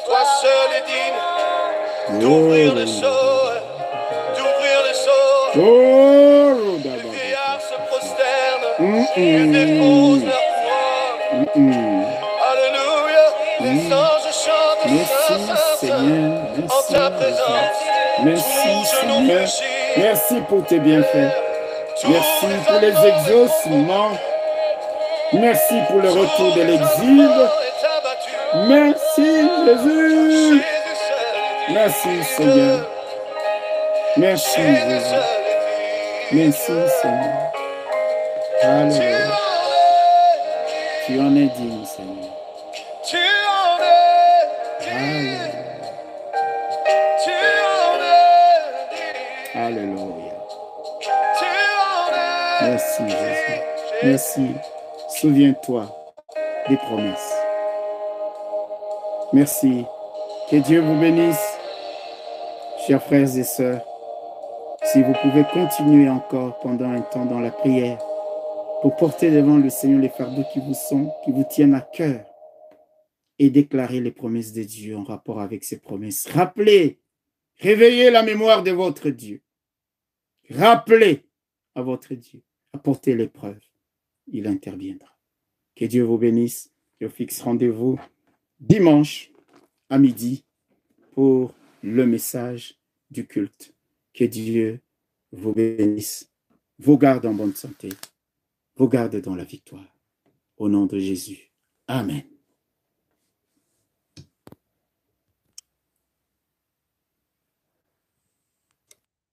Toi seul est digne d'ouvrir le sceau, les vieillards se prosternent et déposent leur foi. Alléluia, les anges chantent Saint, Saint, Saint en ta présence. Merci, Seigneur. Merci pour tes bienfaits. Merci pour les exaucements. Merci pour le retour de l'exil. Merci, Jésus. Merci, Seigneur. Merci, Jésus. Merci, Seigneur. Alléluia. Tu en es digne, Seigneur. Alléluia. Alléluia. Merci, Jésus. Merci. Souviens-toi des promesses. Merci. Que Dieu vous bénisse, chers frères et sœurs. Si vous pouvez continuer encore pendant un temps dans la prière pour porter devant le Seigneur les fardeaux qui vous tiennent à cœur et déclarer les promesses de Dieu en rapport avec ces promesses. Rappelez, réveillez la mémoire de votre Dieu. Rappelez à votre Dieu, apportez l'épreuve. Il interviendra. Que Dieu vous bénisse. Je fixe rendez-vous dimanche à midi pour le message du culte. Que Dieu vous bénisse, vous garde en bonne santé, vous garde dans la victoire. Au nom de Jésus. Amen.